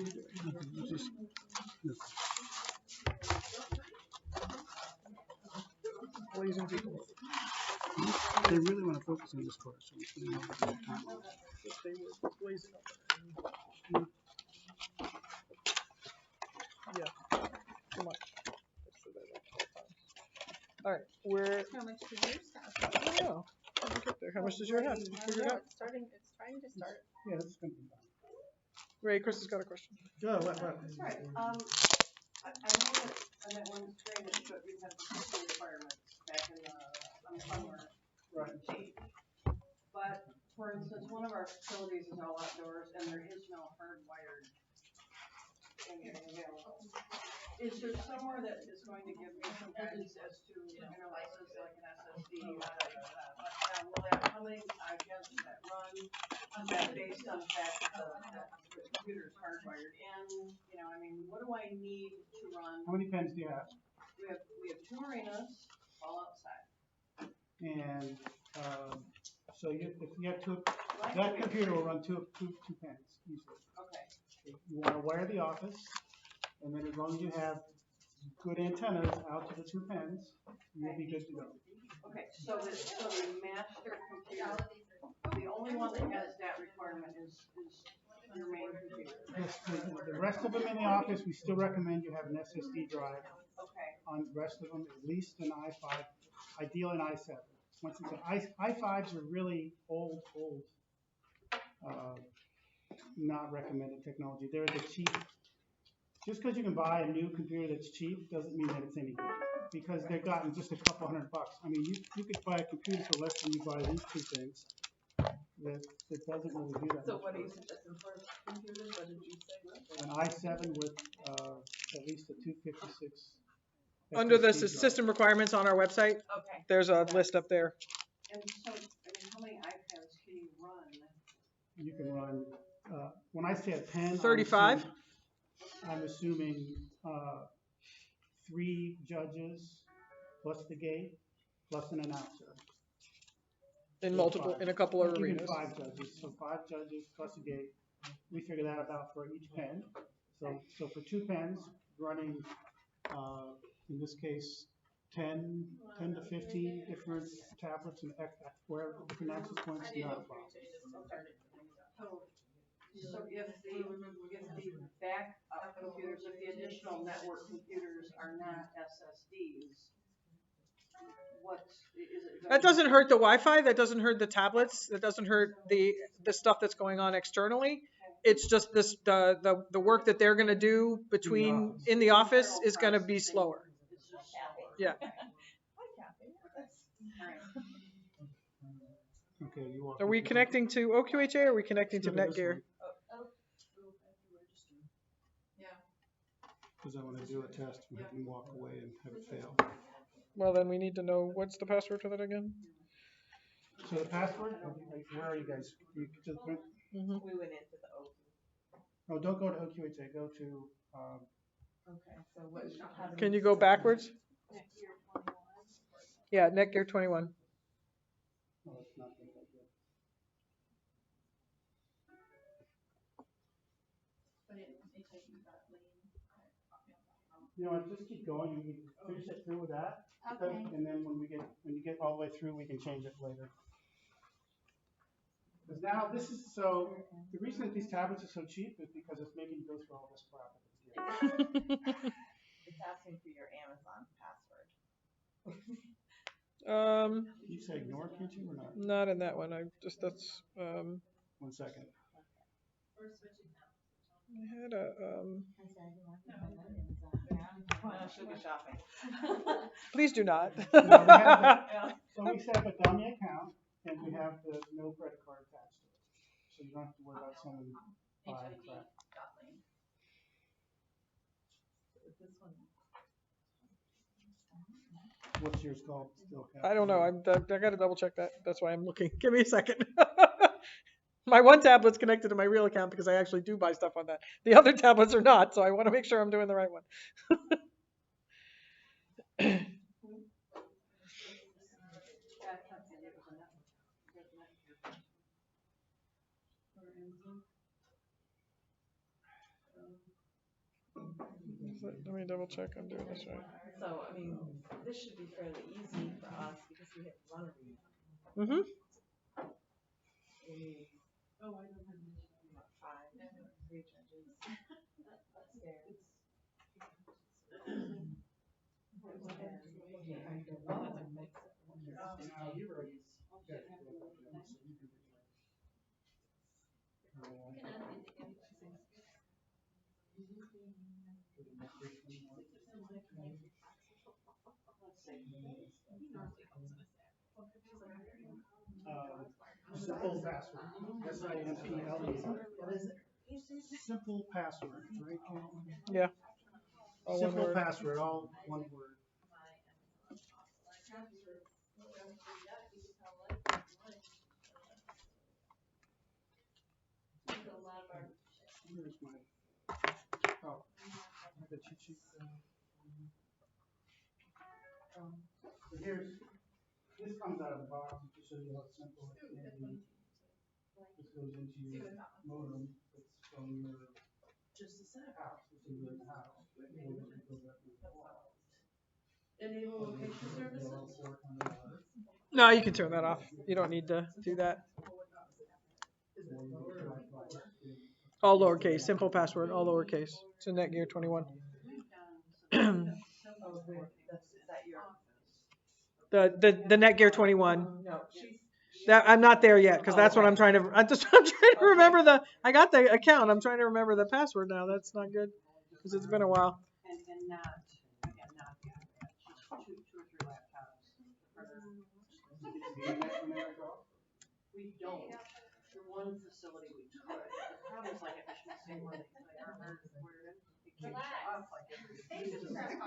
you doing? Just, Blazing people. they really want to focus on this part. So you know, They were blazing up. Yeah, too much. All right, we're. How much does yours have? I don't know. How did we get there? How much does yours have? Did you I figure don't it know, out? it's trying to start. yeah, this is going to be fun. Ray, Chris has got a question. Go, what? That's right. I know that, and that one training, but we had the safety requirements back in the, on the firmware Right. sheet. But, for instance, one of our facilities is all outdoors and there is no hardwired anything available. Is there somewhere that is going to give me some guidance as to, you know, license like an SSD, how many, I guess, that run, that based on the fact that the computer is hardwired in, you know, I mean, what do I need to run? How many pens do you have? We have 2 arenas all outside. And so if you have two, Right? that computer will run two pens easily. Okay, You want to wire the office, and then as long as you have good antennas out to the 2 pens, you'll be good to go. okay, so the master computer, the only one that has that requirement is your main computer. The rest of them in the office, we still recommend you have an SSD drive. Okay, On the rest of them, at least an i5, ideal an i7. Once again, i5s are really old, not recommended technology. They're the cheap. Just because you can buy a new computer that's cheap doesn't mean that it's any good. because they've gotten just a couple $100. I mean, you could buy a computer for less than you buy these two things. That doesn't really do that So much what are you work. suggesting for computers? What did you say? An i7 with at least a 256. Under the SSD drive. system requirements on our website, Okay. there's a list up there. And so, I mean, how many iPads can you run? You can run, when I say a 10. 35? I'm assuming 3 judges plus the gate plus an announcer. In multiple, in a couple of Even arenas. 5 judges, so 5 judges plus a gate. We figure that about for each pen. So for 2 pens, running, in this case, 10 to 15 different tablets and wherever different access points, not a problem. So if the backup computers, if the additional network computers are not SSDs, is it? That doesn't hurt the Wi-Fi, that doesn't hurt the tablets, that doesn't hurt the stuff that's going on externally. It's just this, the work that they're gonna do between, in the office is gonna be slower. It's just Yeah. Okay, you are. Are we connecting to OQHA or are we connecting to Netgear? Because I want to do a test and have them walk away and have it fail. Well, then we need to know, what's the password for that again? So the password, where are you guys? You to the print? We went into the O. Oh, don't go to OQHA, go to, Okay, so what? how do Can we you go set- backwards? Next year, 21. Yeah, Netgear 21. oh, it's not good. But it takes you that lane. You know what, just keep going, you can finish it through with that. Okay. And then when you get all the way through, we can change it later. Because now this is, so, the reason that these tablets are so cheap is because it's making you go through all this crap at the beginning. It's asking for your Amazon password. You say ignore, can't you, or not? Not in that one, that's, 1 second. We're switching now. I had a, She'll be shopping. please do not. So we set up a dummy account, and we have the no credit card attached to it. So you don't have to worry about someone buying crap. This one. What's yours called? Still I don't know, I gotta double check that, that's why I'm looking, give me a second. My one tablet's connected to my real account because I actually do buy stuff on that. The other tablets are not, so I wanna make sure I'm doing the right one. Let me double check I'm doing this right. So, I mean, this should be fairly easy for us because we have one of these. Mm-hmm. We need, I don't have about 5, 3 judges upstairs. Simple password. SIMPLE. Simple password, right? Ken? Yeah. All one Simple word. password, all one word. Where's my, oh, I have the cheat sheet. So here's, this comes out of the box to show you how simple it can be. This goes into your modem, it's from your house, it's in your house. Enable location services? No, you can turn that off. You don't need to do that. All lowercase, simple password, all lowercase. It's a Netgear 21. The Netgear 21. No, she's. That I'm not there yet because that's what I'm trying to. I'm trying to remember I got the account. I'm trying to remember the password now. That's not good because it's been a while. And not, again, not the iPad, just 2 We don't. The one facility we could. The problem is like at Michigan State where they are where it keeps off like every few minutes. You know,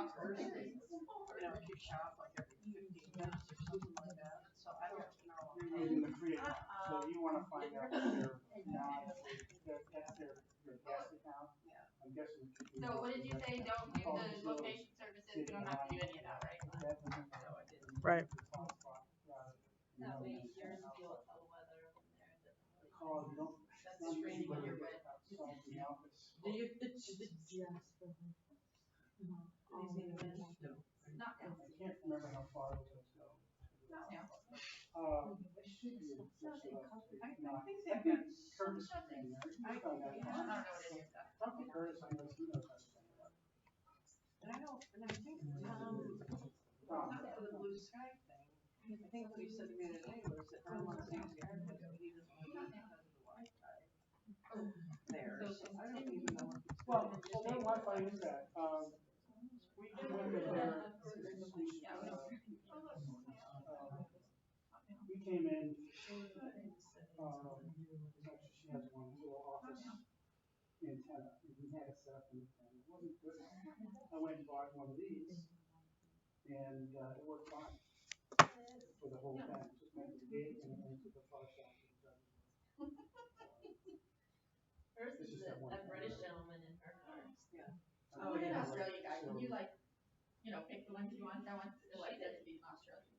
it keeps shut off like every 15 minutes or something like that. So I don't know. You're using the free account, so you wanna find out if they're not, that's their gas account. Yeah. I'm guessing. So what did you say? Don't do the location services. We don't have to do any of that, right? Right. That way yours will tell the weather when they're in different Call, you don't. That's strange when you're wet. Do you, it's just. Not now. I can't remember how far those go. Not now. It should be. I think they've got. Curtis is in there. I He's done that. I don't know what it is. Talk to Curtis, I know he knows how to set it up. And I don't, and I think, for the blue sky thing, I think what he said to me today was that Ron wants to use the airport, but he doesn't want to have the Wi-Fi there, so I don't even know. If it's Well, gonna so their Wi-Fi is that, we can look at their, we came in, actually she has one little office antenna, and we had it set up in the pen. It wasn't good. I went and bought one of these, and, it worked fine for the whole thing, just went to the gate and then to the far side. Hers is a British gentleman in her car. Oh, you're an Australia guy. Can you like, you know, pick the ones you want? I want to like them to be Australian.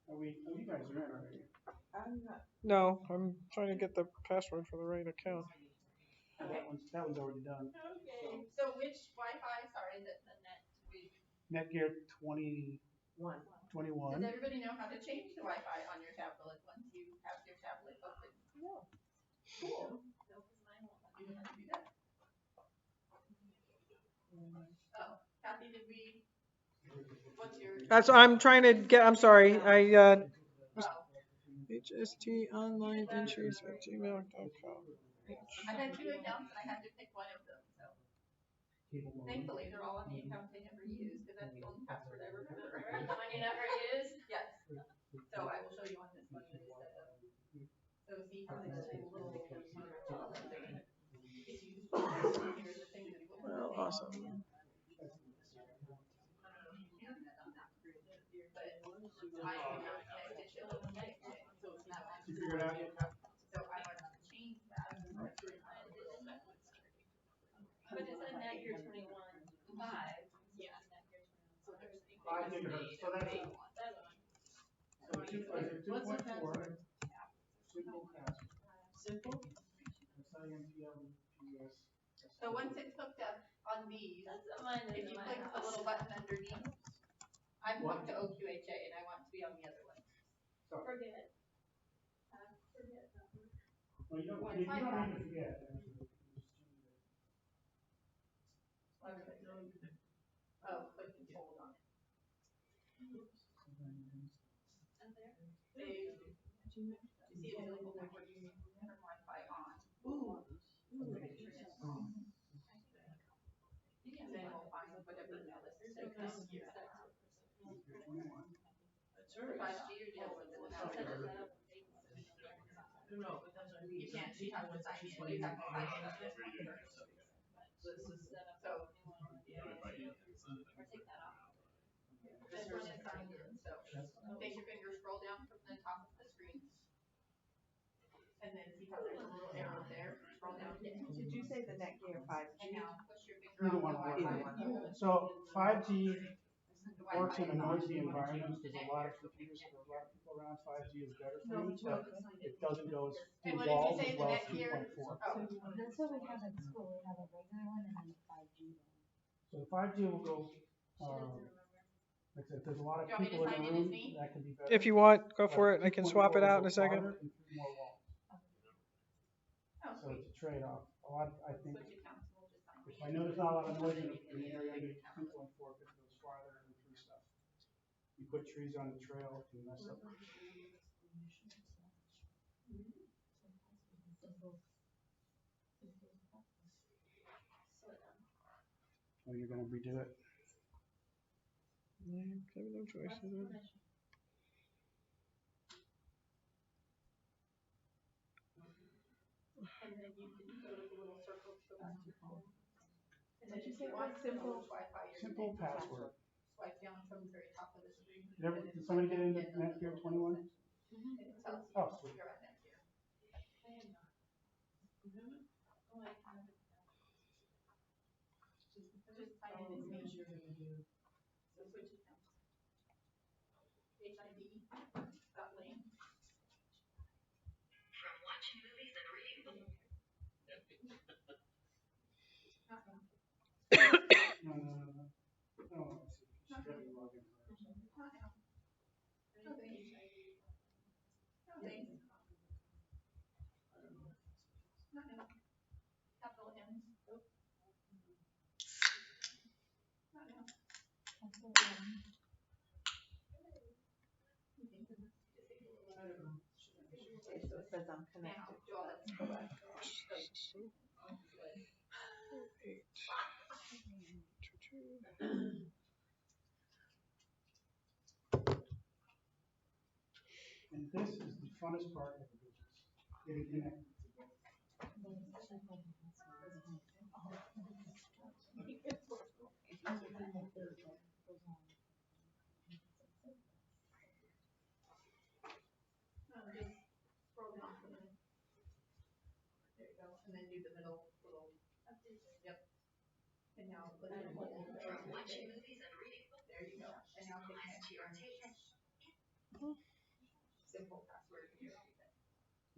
Are you guys are in, are you? I'm not, No, I'm trying to get the password for the right account. That one's already done. Okay. So which Wi-Fi? Sorry, the net. Netgear 2021. Does everybody know how to change the Wi-Fi on your tablet once you have your tablet open? no. Cool. No, because mine won't let me know how to do that. Oh, Kathy, did we? What's your? That's, I'm trying to get, I'm sorry, Oh, hstonlineentries@gmail.com. I had 2 accounts and I had to pick one of them. So thankfully, they're all on the account I never use because that's the only password I remember. The one you never use? Yes. So I will show you on this one that is set up. So see how this little it's used. Here's the thing that will. Well, awesome. I am not connected to Illinois, so it's not. You figured out? So I want to change that. But it's a Netgear 21.5. Yeah. Netgear 21. So there's 5 gigahertz. So that's big one. That's one. so 2.4. What's the password? Simple password. Simple? SIMPLPS. So once it's hooked up on these, That's what mine is if in you my click the house. little button underneath, I'm hooked to OQHA and I want to be on the other one. Forget. Forget that one. Well, you don't need to forget. Actually. Oh, click and hold on it. And there. See a little bit where you turn Wi-Fi on. Ooh. And then we'll find whatever email is this year. That's For 5G or deal with it. I'll set it up. No, but that's. You can't, you have to sign in, you have to sign in. This is. So, Or take that off. this one is signed in, so take your finger, scroll down from the top of the screen. And then see how there's a little arrow there, scroll down again. Did you say the Netgear 5G? And now push your finger Either on the one. Wi-Fi. So 5G The works in a Wi-Fi is on. noisy environment. There's a lot of computers, there's a lot of people around. 5G is better for you, but it doesn't go as And what did you involved say, as the well as Netgear? 3.4. Oh, That's what we have at school, we have a regular one and then a 5G one. So 5G will go, like I said, there's a lot of Do you want me to people in sign the in as room me? that can be better. If you want, go for it. I can swap it out in a second. oh, So sweet. it's a trade-off. A lot, I think, Switch accounts, we'll just sign if in. I know there's not a lot of noise in the area, maybe 2.4 because it goes farther and through stuff. You put trees on the trail, you mess up. Oh, you're gonna redo it? no choice. And then you can go to the little circle to go back to your phone. And then if you want simple Wi-Fi, you're Simple gonna password. swipe down from the very top of the screen. Did somebody get into Netgear 21? And it tells you Oh, sweet. you're on Netgear. Just sign in as me. So switch accounts. HID.lane. From watching movies and reading books. No. Oh, I see. She's got to log in first. No thanks. No thanks. Capital M. Okay, so it says I'm connected. Now, let's go back. And this is the funnest part of the business, getting connected to both. Just scroll down to the, there you go, and then do the middle little, yep. And now let's From watching movies and reading books. there you go, and now take next To your taste. simple password here.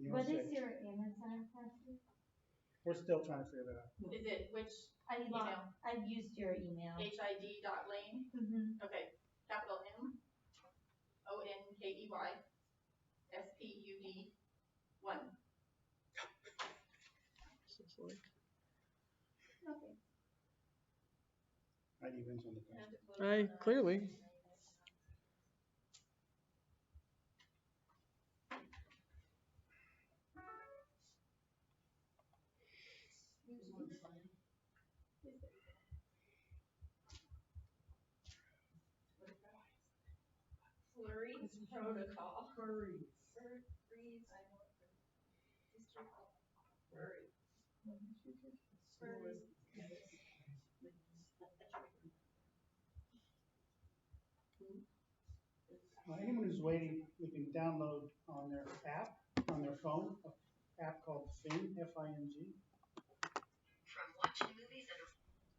You What know, is your Amazon password? we're still trying to figure that out. Is it which email? I've used your email. HID.lane, Mm-hmm. okay, capital M, ONKEY, SPUD, 1. Okay. ID wins on the test. Clearly. Flurry protocol. Flurries. Anyone who's waiting, you can download on their app, on their phone, an app called Fing, F-I-N-G. From watching movies and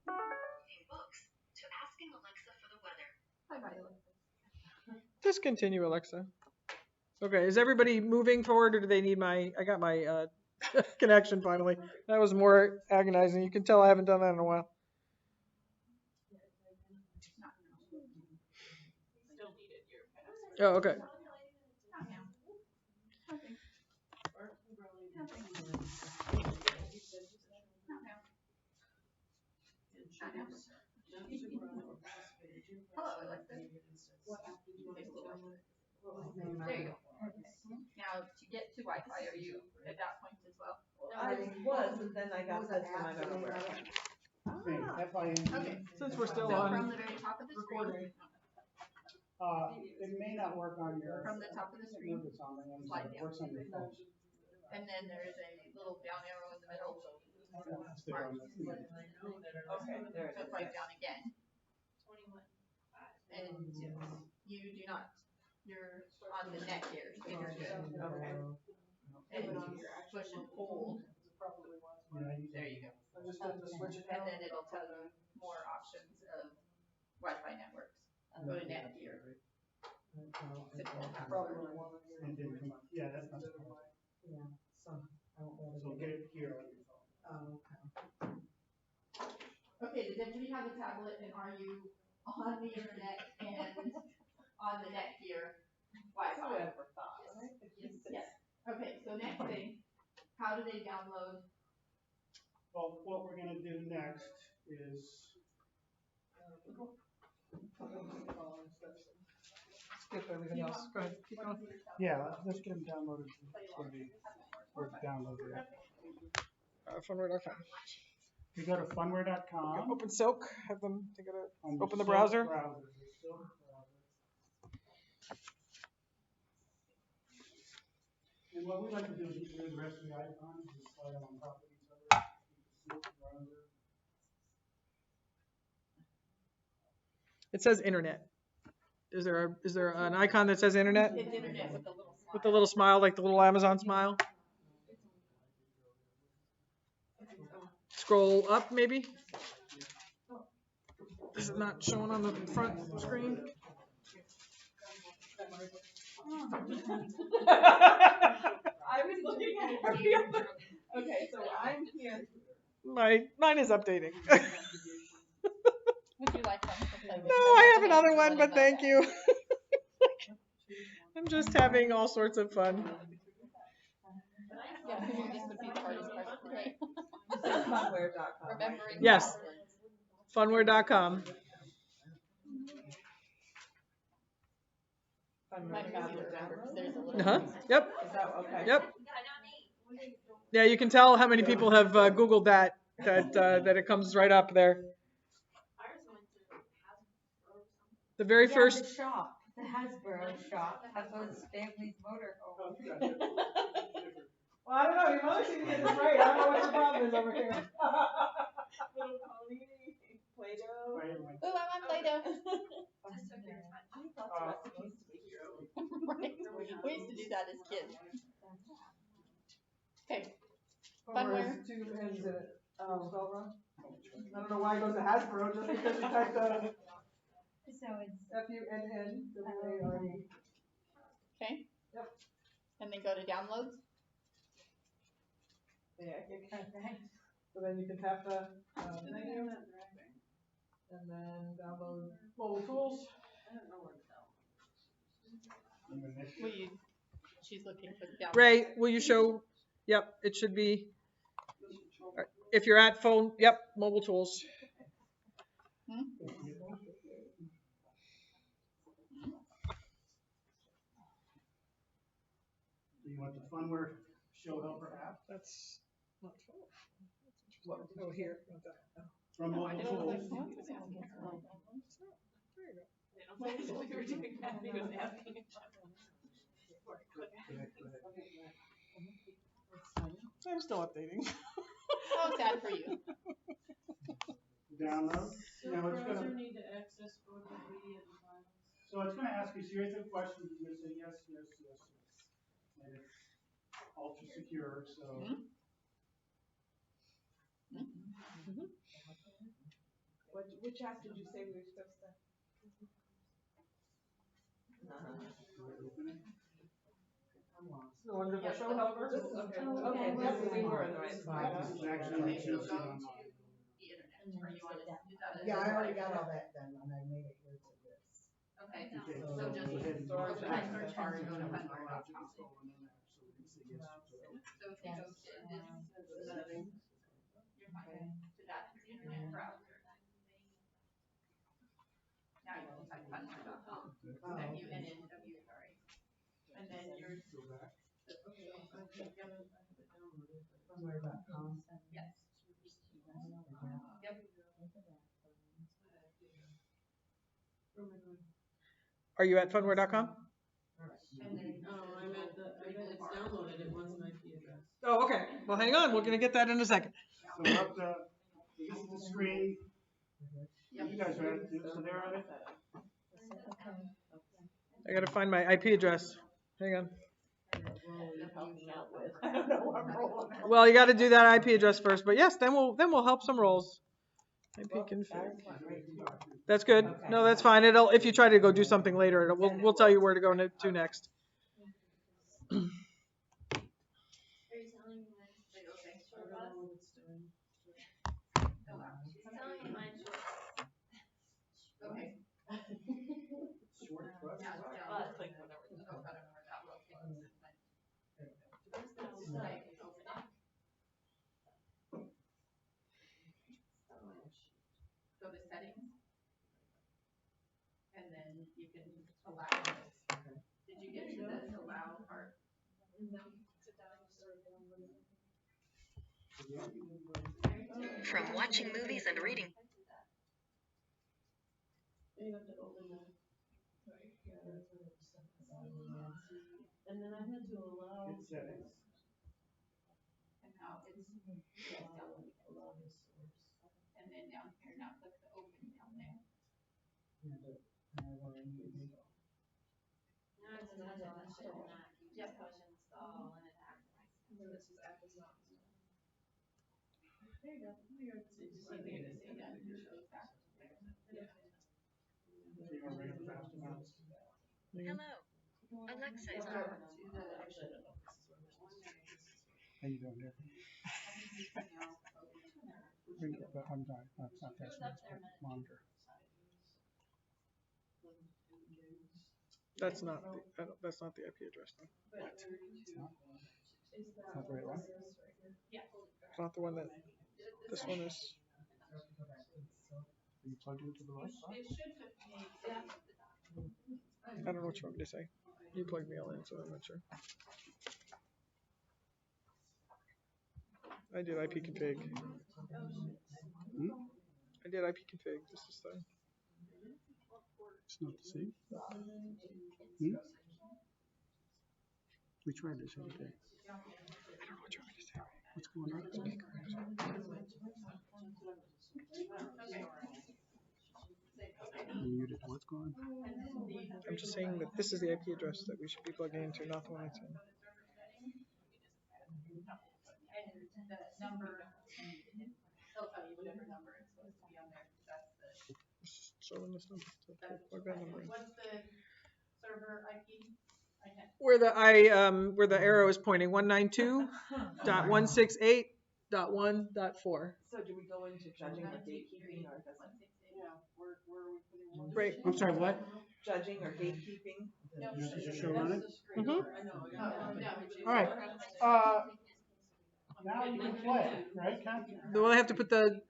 reading books to asking Alexa for the weather. Bye-bye, Alexa. Discontinue, Alexa. Okay, is everybody moving forward, or do they need I got my connection finally. That was more agonizing. You can tell I haven't done that in a while. Still needed your password. Oh, okay. Not now. Nothing. Nothing. Not now. Not now. Hello, Alexa. There you go. Now, to get to Wi-Fi, are you at that point as well? I was, and then I got this and I don't know where it went. Fing, F-I-N-G. Okay. Since we're still So on from the very top of the screen, It may not work on your. from the top of the screen, It's on the Amazon, slide it down. works on your phone. and then there's a little down arrow in the middle. Stick on the- Okay, there it So is. swipe down again. And you do not, you're on the net here, so you're good. Okay. And push and hold, Yeah, there you go. I just have to switch it And out. then it'll tell you more options of Wi-Fi networks. Go to net here. Simple password. And didn't come up. Yeah, that's not. So get it here on your phone. Okay, does everybody have a tablet, and are you on the internet and on the net here Wi-Fi? Whoever thought, right? Yes. Okay, so next thing, how do they download? Well, what we're gonna do next is, skip everything else. Go ahead, keep going. yeah, let's get them downloaded. So we're downloaded. Funware.com. You go to funware.com. Open Silk. Have them take it out. on Open the Silk browser. browser, Silk browser. And what we like to do is get rid of the rest of the icons, just slide them on top of each other. You can see it around there. It says internet. Is there an icon that says internet? It's internet with a little smile. With the little smile, like the little Amazon smile? Scroll up, maybe? Is it not showing on the front screen? I was looking at every other. Okay, so I'm here. Mine is updating. Would you like one to play with? No, I have another one, but thank you. I'm just having all sorts of fun. Yeah, this would be the hardest part today. Funware.com. Remembering Yes. passwords. Funware.com. Mine are easy to remember because there's a little. Uh-huh. Yep. Is that okay? Yep. Yeah, you can tell how many people have Googled that it comes right up there. The very first. The shop, the Hasbro shop, Hasbro's family's motorhome. Well, I don't know. Your mother seemed to get this right. I don't know what your problem is over here. Little pony, Play-Doh. Ooh, I want Play-Doh. Right. We used to do that as kids. Okay. Funware. Two ends in it. Spelled wrong. I don't know why it goes to Hasbro just because you typed So it's FUNNWARE. Okay. Yep. And then go to downloads. Yeah, so then you can tap the menu and then download mobile tools. Will you? She's looking for the download. Ray, will you show? Yep, it should be. If you're at phone, yep, mobile tools. Do you want the Funware Show Helper app That's not phone. What? Oh, here. from mobile tools? I'm still updating. Oh, sad for you. Download. So Now it's browser gonna, need to access both the media and files. so it's gonna ask you a series of questions, and you're gonna say yes, yes, yes, yes. And it's ultra secure, so. Which app did you say we were supposed to? No wonder the show helper. Okay, we were in the right spot. This is actually what you'll see online. Yeah, I already got all that done and I made it here to this. Okay, Okay, so go just ahead and storage open my search bar and go to Funware. funware.com. So we can say yes to it. So if you go to this, you're fine, to that internet browser. Now you can type funware.com, FUNNW, sorry. And then you're, Funware.com. yes. Yep. Are you at funware.com? And then. I'm at the, it's downloaded, it wants an IP address. Oh, okay. Well, hang on. We're going to get that in a second. So up the, this is the screen. You guys are at it, so they're on it. I got to find my IP address. Hang on. I don't know what I'm rolling out. Well, you got to do that IP address first, but yes, then we'll help some roles. IP config. That's good. No, that's fine. It'll if you try to go do something later, we'll tell you where to go to next. Are you telling me mine? Like, okay, short bus? Oh, wow. She's telling me mine's short bus. Okay. Short bus. Yeah, short bus. Oh, I don't know where that was. Okay, open it. Go to settings. And then you can allow this. Did you get to the allow part? From watching movies and reading. You have to open the. And then I had to allow. Hit settings. And now it's, yes, down here. And then down here, now click the open down there. Yep. Push install and it acts. This is app is not. There you go. So just leave it to say that, it shows back there. Yeah. So you want to read it fast enough? Hello. Alexa is on. How you doing there? I'm not, that's not fast enough, it's monitor. That's not, that's not the IP address though. It's not the right one? Yeah. It's not the one that, this one is, Are you plugged into the right one? It should have made sense at the time. I don't know what you want me to say. You plugged me all in, so I'm not sure. I did IP config. I did IP config, just this thing. It's not the same. We tried this other day. I don't know what you want me to say. What's going on? You muted. What's going on? I'm just saying that this is the IP address that we should be plugging into, not the one it's in. And the number, they'll tell you whatever number it's supposed to be on there, that's the, It's showing this number. So plug that number in. what's the server IP? I can't. Where the arrow is pointing, 192.168.1.4. So do we go into judging or gatekeeping or doesn't? Yeah, where are we putting one? Right. I'm sorry, what? Judging or gatekeeping? Is your show running? I know. All right. Now you can play, right, Ken? Well, I have to put the,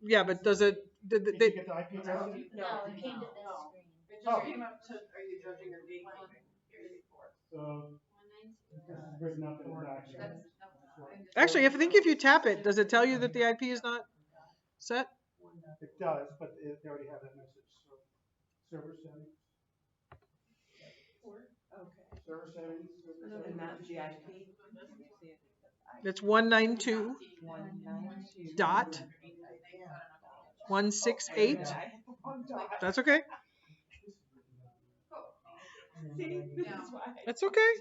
yeah, but does it, Did you get the IP address? No, it came to this screen. It just came up to, are you judging or gatekeeping? So, this is written up in the document. actually, I think if you tap it, does it tell you that the IP is not set? It does, but they already have that message, so. Server settings, Okay. server settings. And that's the IP? It's 192 192. dot 168. That's okay. See, this is why. That's okay. You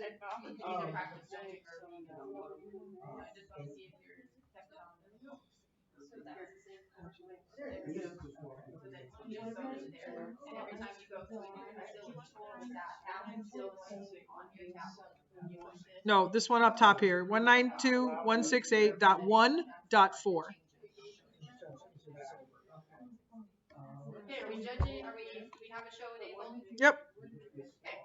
can either practice judging or being, I just want to see if you're kept on. So that's the same. So then you just go in there, and every time you go through it, you're still showing that app is still on your tablet. You push it. No, this one up top here, 192.168.1.4. Okay, are we judging, do we have a show enabled? Yep. Okay.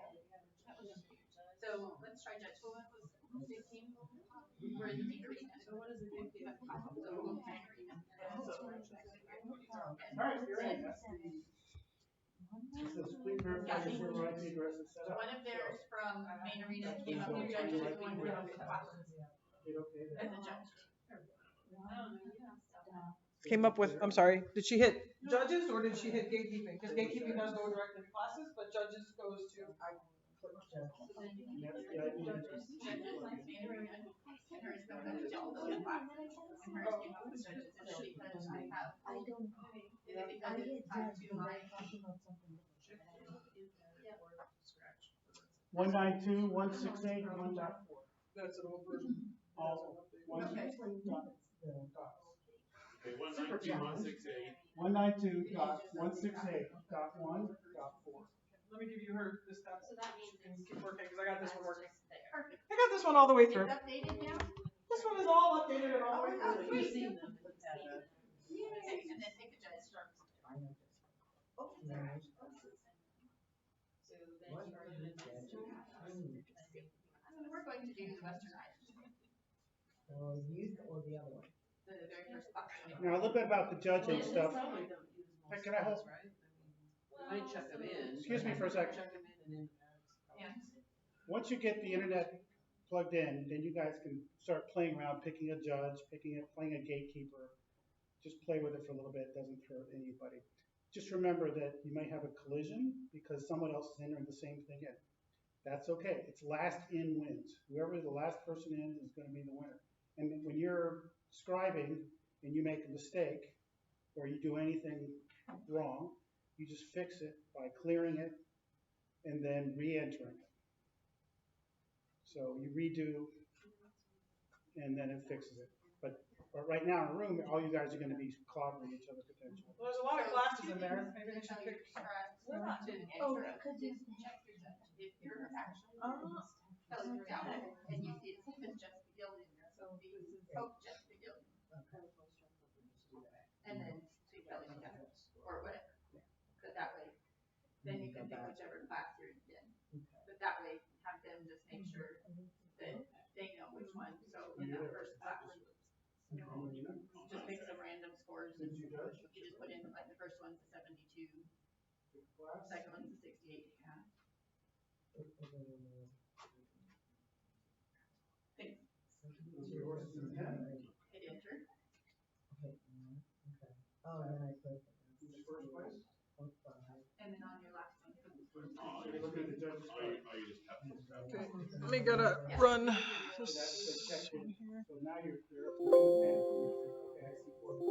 So let's try judge. So what was 15? We're in the decrease. So what is the 15? All right, you're in. It says, please verify your server IP address is set up. One of theirs from Main Arena came up with judges, and one came up with classes Hit okay there. as a judge. Came up with, I'm sorry, did she hit judges or did she hit gatekeeping? Because gatekeeping does go directly to classes, but judges goes to. And that's the IP address. Judges, Main Arena, and hers goes up to all those classes. And hers came up with judges, and then because I have, I don't, is it because I it's get tied judged to when my, I'm talking about something different. 192.168.1.4. That's an old version. All one. Okay. Okay, 192.168. 192.168.1.4. Let me give you her, this tab. so that means it's Keep working, because I got this one working. perfect. I got this one all the way through. It's updated now? This one is all updated and all the way Oh, through. great. Okay, and then pick a judge from. So we're going to do the Western Islands, Youth or the other one? the very first box. Now, a little bit about the judging stuff. Hey, can I hold? Might check them in. Excuse me for a second. Check them in and then. Yeah. Once you get the internet plugged in, then you guys can start playing around, picking a judge, playing a gatekeeper. Just play with it for a little bit. It doesn't hurt anybody. Just remember that you might have a collision because someone else is entering the same thing in. That's okay. It's last in wins. Whoever the last person in is gonna be the winner. And then when you're scribing and you make a mistake, or you do anything wrong, you just fix it by clearing it and then re-entering it. So you redo, and then it fixes it. But right now in a room, all you guys are gonna be clobbering each other potentially. Well, there's a lot of classes in there. Maybe we should pick. We're not doing Oh, intro, could just you- check your judge. If you're actually Oh. filling it out and you see it says just beginning, so be hope just beginning. And then to filling it out or whatever. But that way, then you can pick whichever class you're in. But that way, have them just make sure that they know which one. So in that first class, just pick some random scores and you just put in like the first one's a 72, second one's a 68. Yeah. Thanks. Hit enter. Oh, then I put. And then on your last one, put the score. You're looking at the judge's score. Okay, let me gotta run So this that's the check one in. here. So now you're up to the pen. Okay, I see 4.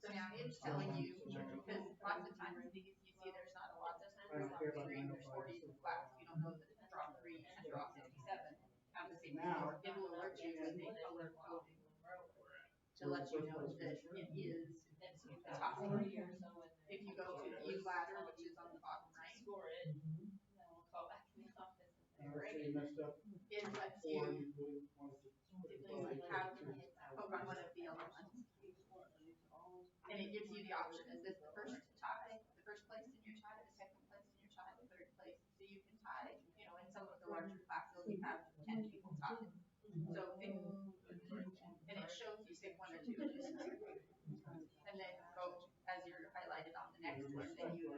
So now it's telling you, because lots of times these, you see there's not a lot of numbers on the screen, there's 40 in the class, you don't know that it's draw 3 and draw 57. Have the same score, it will alert you when they color coding to let you know that it is the top score. If you go to view ladder, which is on the bottom right, And let's say you messed up it lets 4, you you really wanted to put it have hope on one of the other ones. And it gives you the option, is this the first tie, the first place in your tie, the second place in your tie, the third place? So you can tie, you know, in some of the larger classes, you have 10 people tie. So pick, and it shows you pick 1 or 2 of these. And then go, as you're highlighted on the next one, then you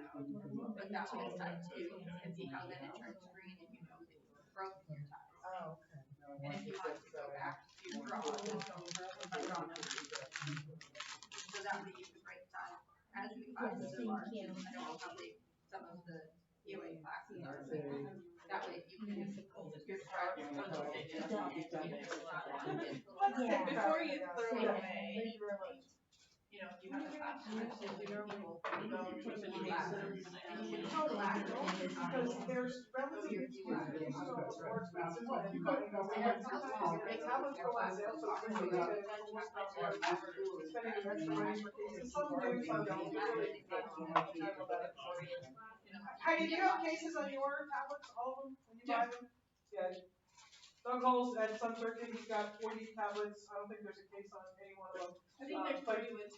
put that one as tie 2 and see how then it turns green and you know that you broke your ties. Oh, okay. And if you want to go back to your draw, just go draw number 2. So that way you can break time as the classes are large. I don't know how big some of the EOA classes are, but that way you can, your scribe is one of those things. Before you throw it away. You know, if you have a class of 50 people, you go to the view ladder, and you can tell the ladder. Because there's relatively few things that are more expensive than you go and tablets go on sale so quickly that it's almost not worth spending the extra money for cases. Some do, some don't. It really depends on how much you about it for you. Heidi, do you have cases on your tablets, all of them, when you buy them? Yeah. Doug Hulse at Sun Circuit, he's got 40 tablets. I don't think there's a case on any one of them. I think there's But 3 with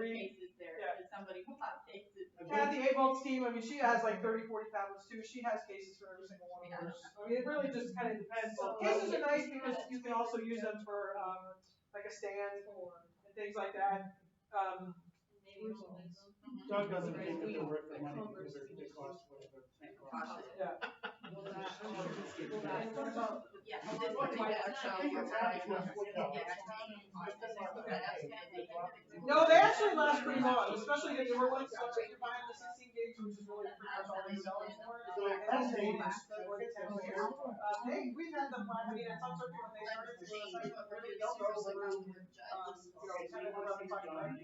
cases there, yeah. that somebody bought cases. Kathy Abolt's team, I mean, she has like 30, 40 tablets too. She has cases for every single one of those. I mean, it really just kind of depends. Cases are nice because you can also use them for like a stand and things like that. Doug doesn't think that they're worth the money because they cost whatever. Yeah. Yeah, this one might show your No, they actually last pretty long, especially the newer ones. So if you're buying the 16 gigs, which is really pretty much all they sell it for, and that's dated for 10 years. We've had them, I mean, at some circuit when they started to really don't go through, 10 or 11 times, right?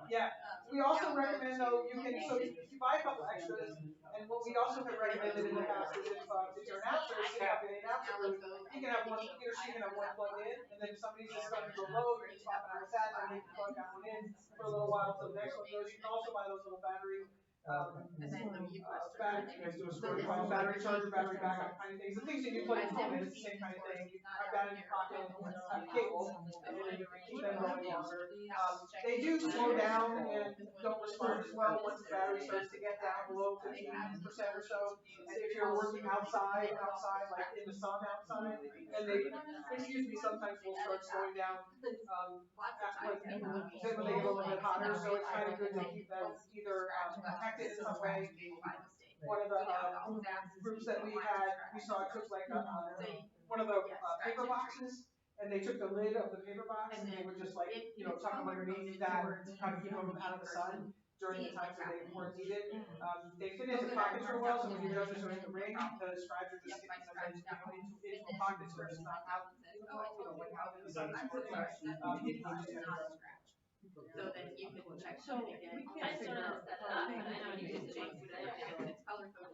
Yeah. We also recommend though, you can, so if you buy a couple extras, and what we also have recommended in the past is if you're an announcer, setting up an announcer booth, he can have one, he or she can have one plugged in, and then if somebody's just starting to load, or he's swapping out that, then they can plug that one in for a little while until the next one goes. You can also buy those little battery, battery charger, battery backup kind of things. The things that you plug in phone in, it's the same kind of thing. I've got it in your pocket, have cable, and then you can keep them going longer. They do slow down and don't respond as well once the battery starts to get down below 50% or so. And if you're working outside, like in the sun outside, then they, sometimes will start slowing down. When they get a little bit hotter, so it's kind of good to keep them either protected in some way. One of the groups that we had, we saw took like one of the paper boxes, and they took the lid of the paper box, and they would just like, tuck them underneath that, kind of keep them out of the sun. during the times that they weren't needed. They fit into pockets real well, so when your judges are in the ring, the scribes are just getting them into pockets, so it's not out, like out in the sun. So then you can check So it again. we can't figure out.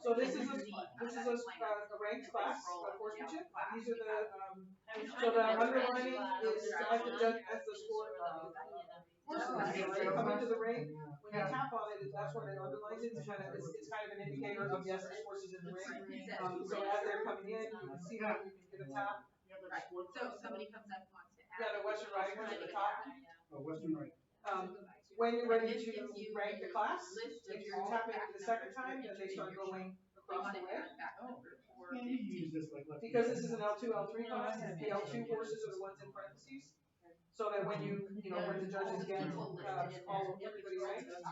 So this is a ranked class, a horsemanship. These are the, so the underlining is as the judge, as the score, horseman, so they come into the ring, when they tap on it, that's when it underlines it, it's kind of an indicator of, yes, this horse is in the ring. So as they're coming in, you can see that, you can get a tap. Right, so if somebody comes up and wants to add. Yeah, the Western riding horse at the top. Oh, Western Right. When you're ready to rank the class, if you're tapping it the second time, then they start going across the way. Can you use this like left? Because this is an L2, L3 class, the L2 horses are the ones in parentheses. So that when when the judges get everybody ranked. It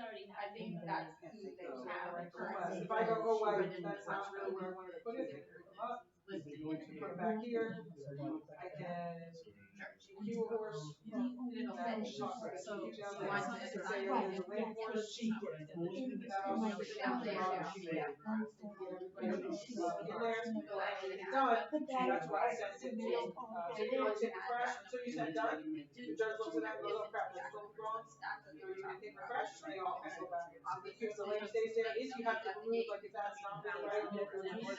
already, I think that's who they have. If I go, that's not really where I wanted to put it, I can pick them up, put them back here, I can cue a horse. It'll say, so One once to it's say on, there's a lane horse. That's why I sent it to you. So you don't take refresh until you said done. The judge looks at that and goes, oh crap, that's totally wrong. So you can hit refresh, and they all kind of go back. If the lane stays there, if you have to remove, like if that's not really right, you have to remove it. You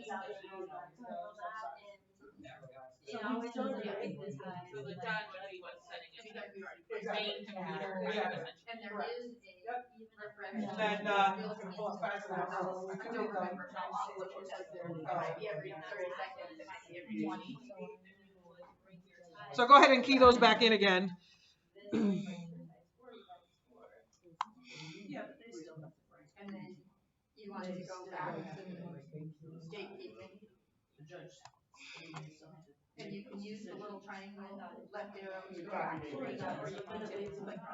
tap it and it goes back to the left side. So we still do it this time. So the judge would be what's setting it. Because we already. Exactly. Exactly. And there is a. And then, I'm gonna pull up fast enough. I don't remember how often it was there. It might be every 30 seconds, it might be every 20. So go ahead and key those back in again. Yeah, but they still. And then you want to go back to the gatekeeping. And you can use the little triangle, left arrow to go back to it, or you can just click on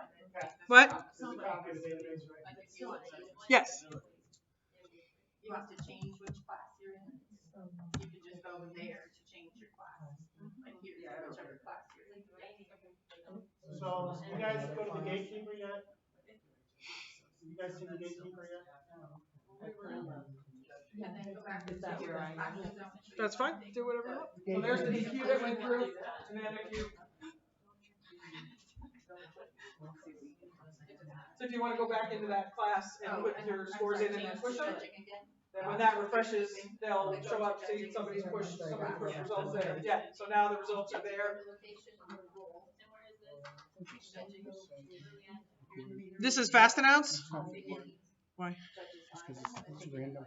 it. What? Like if you want to. Yes. You want to change which class you're in, you can just go there to change your class. Like here, whichever class you're in. So, you guys go to the gatekeeper yet? You guys see the gatekeeper yet? And then go back to your classes. That's fine. Do whatever you want. So there's the DQ that went through, and then if you. So if you want to go back into that class and put your scores in and then push them, then when that refreshes, they'll show up, see somebody's pushed results there. Yeah, so now the results are there. This is fast announce? Why? Just because it's random.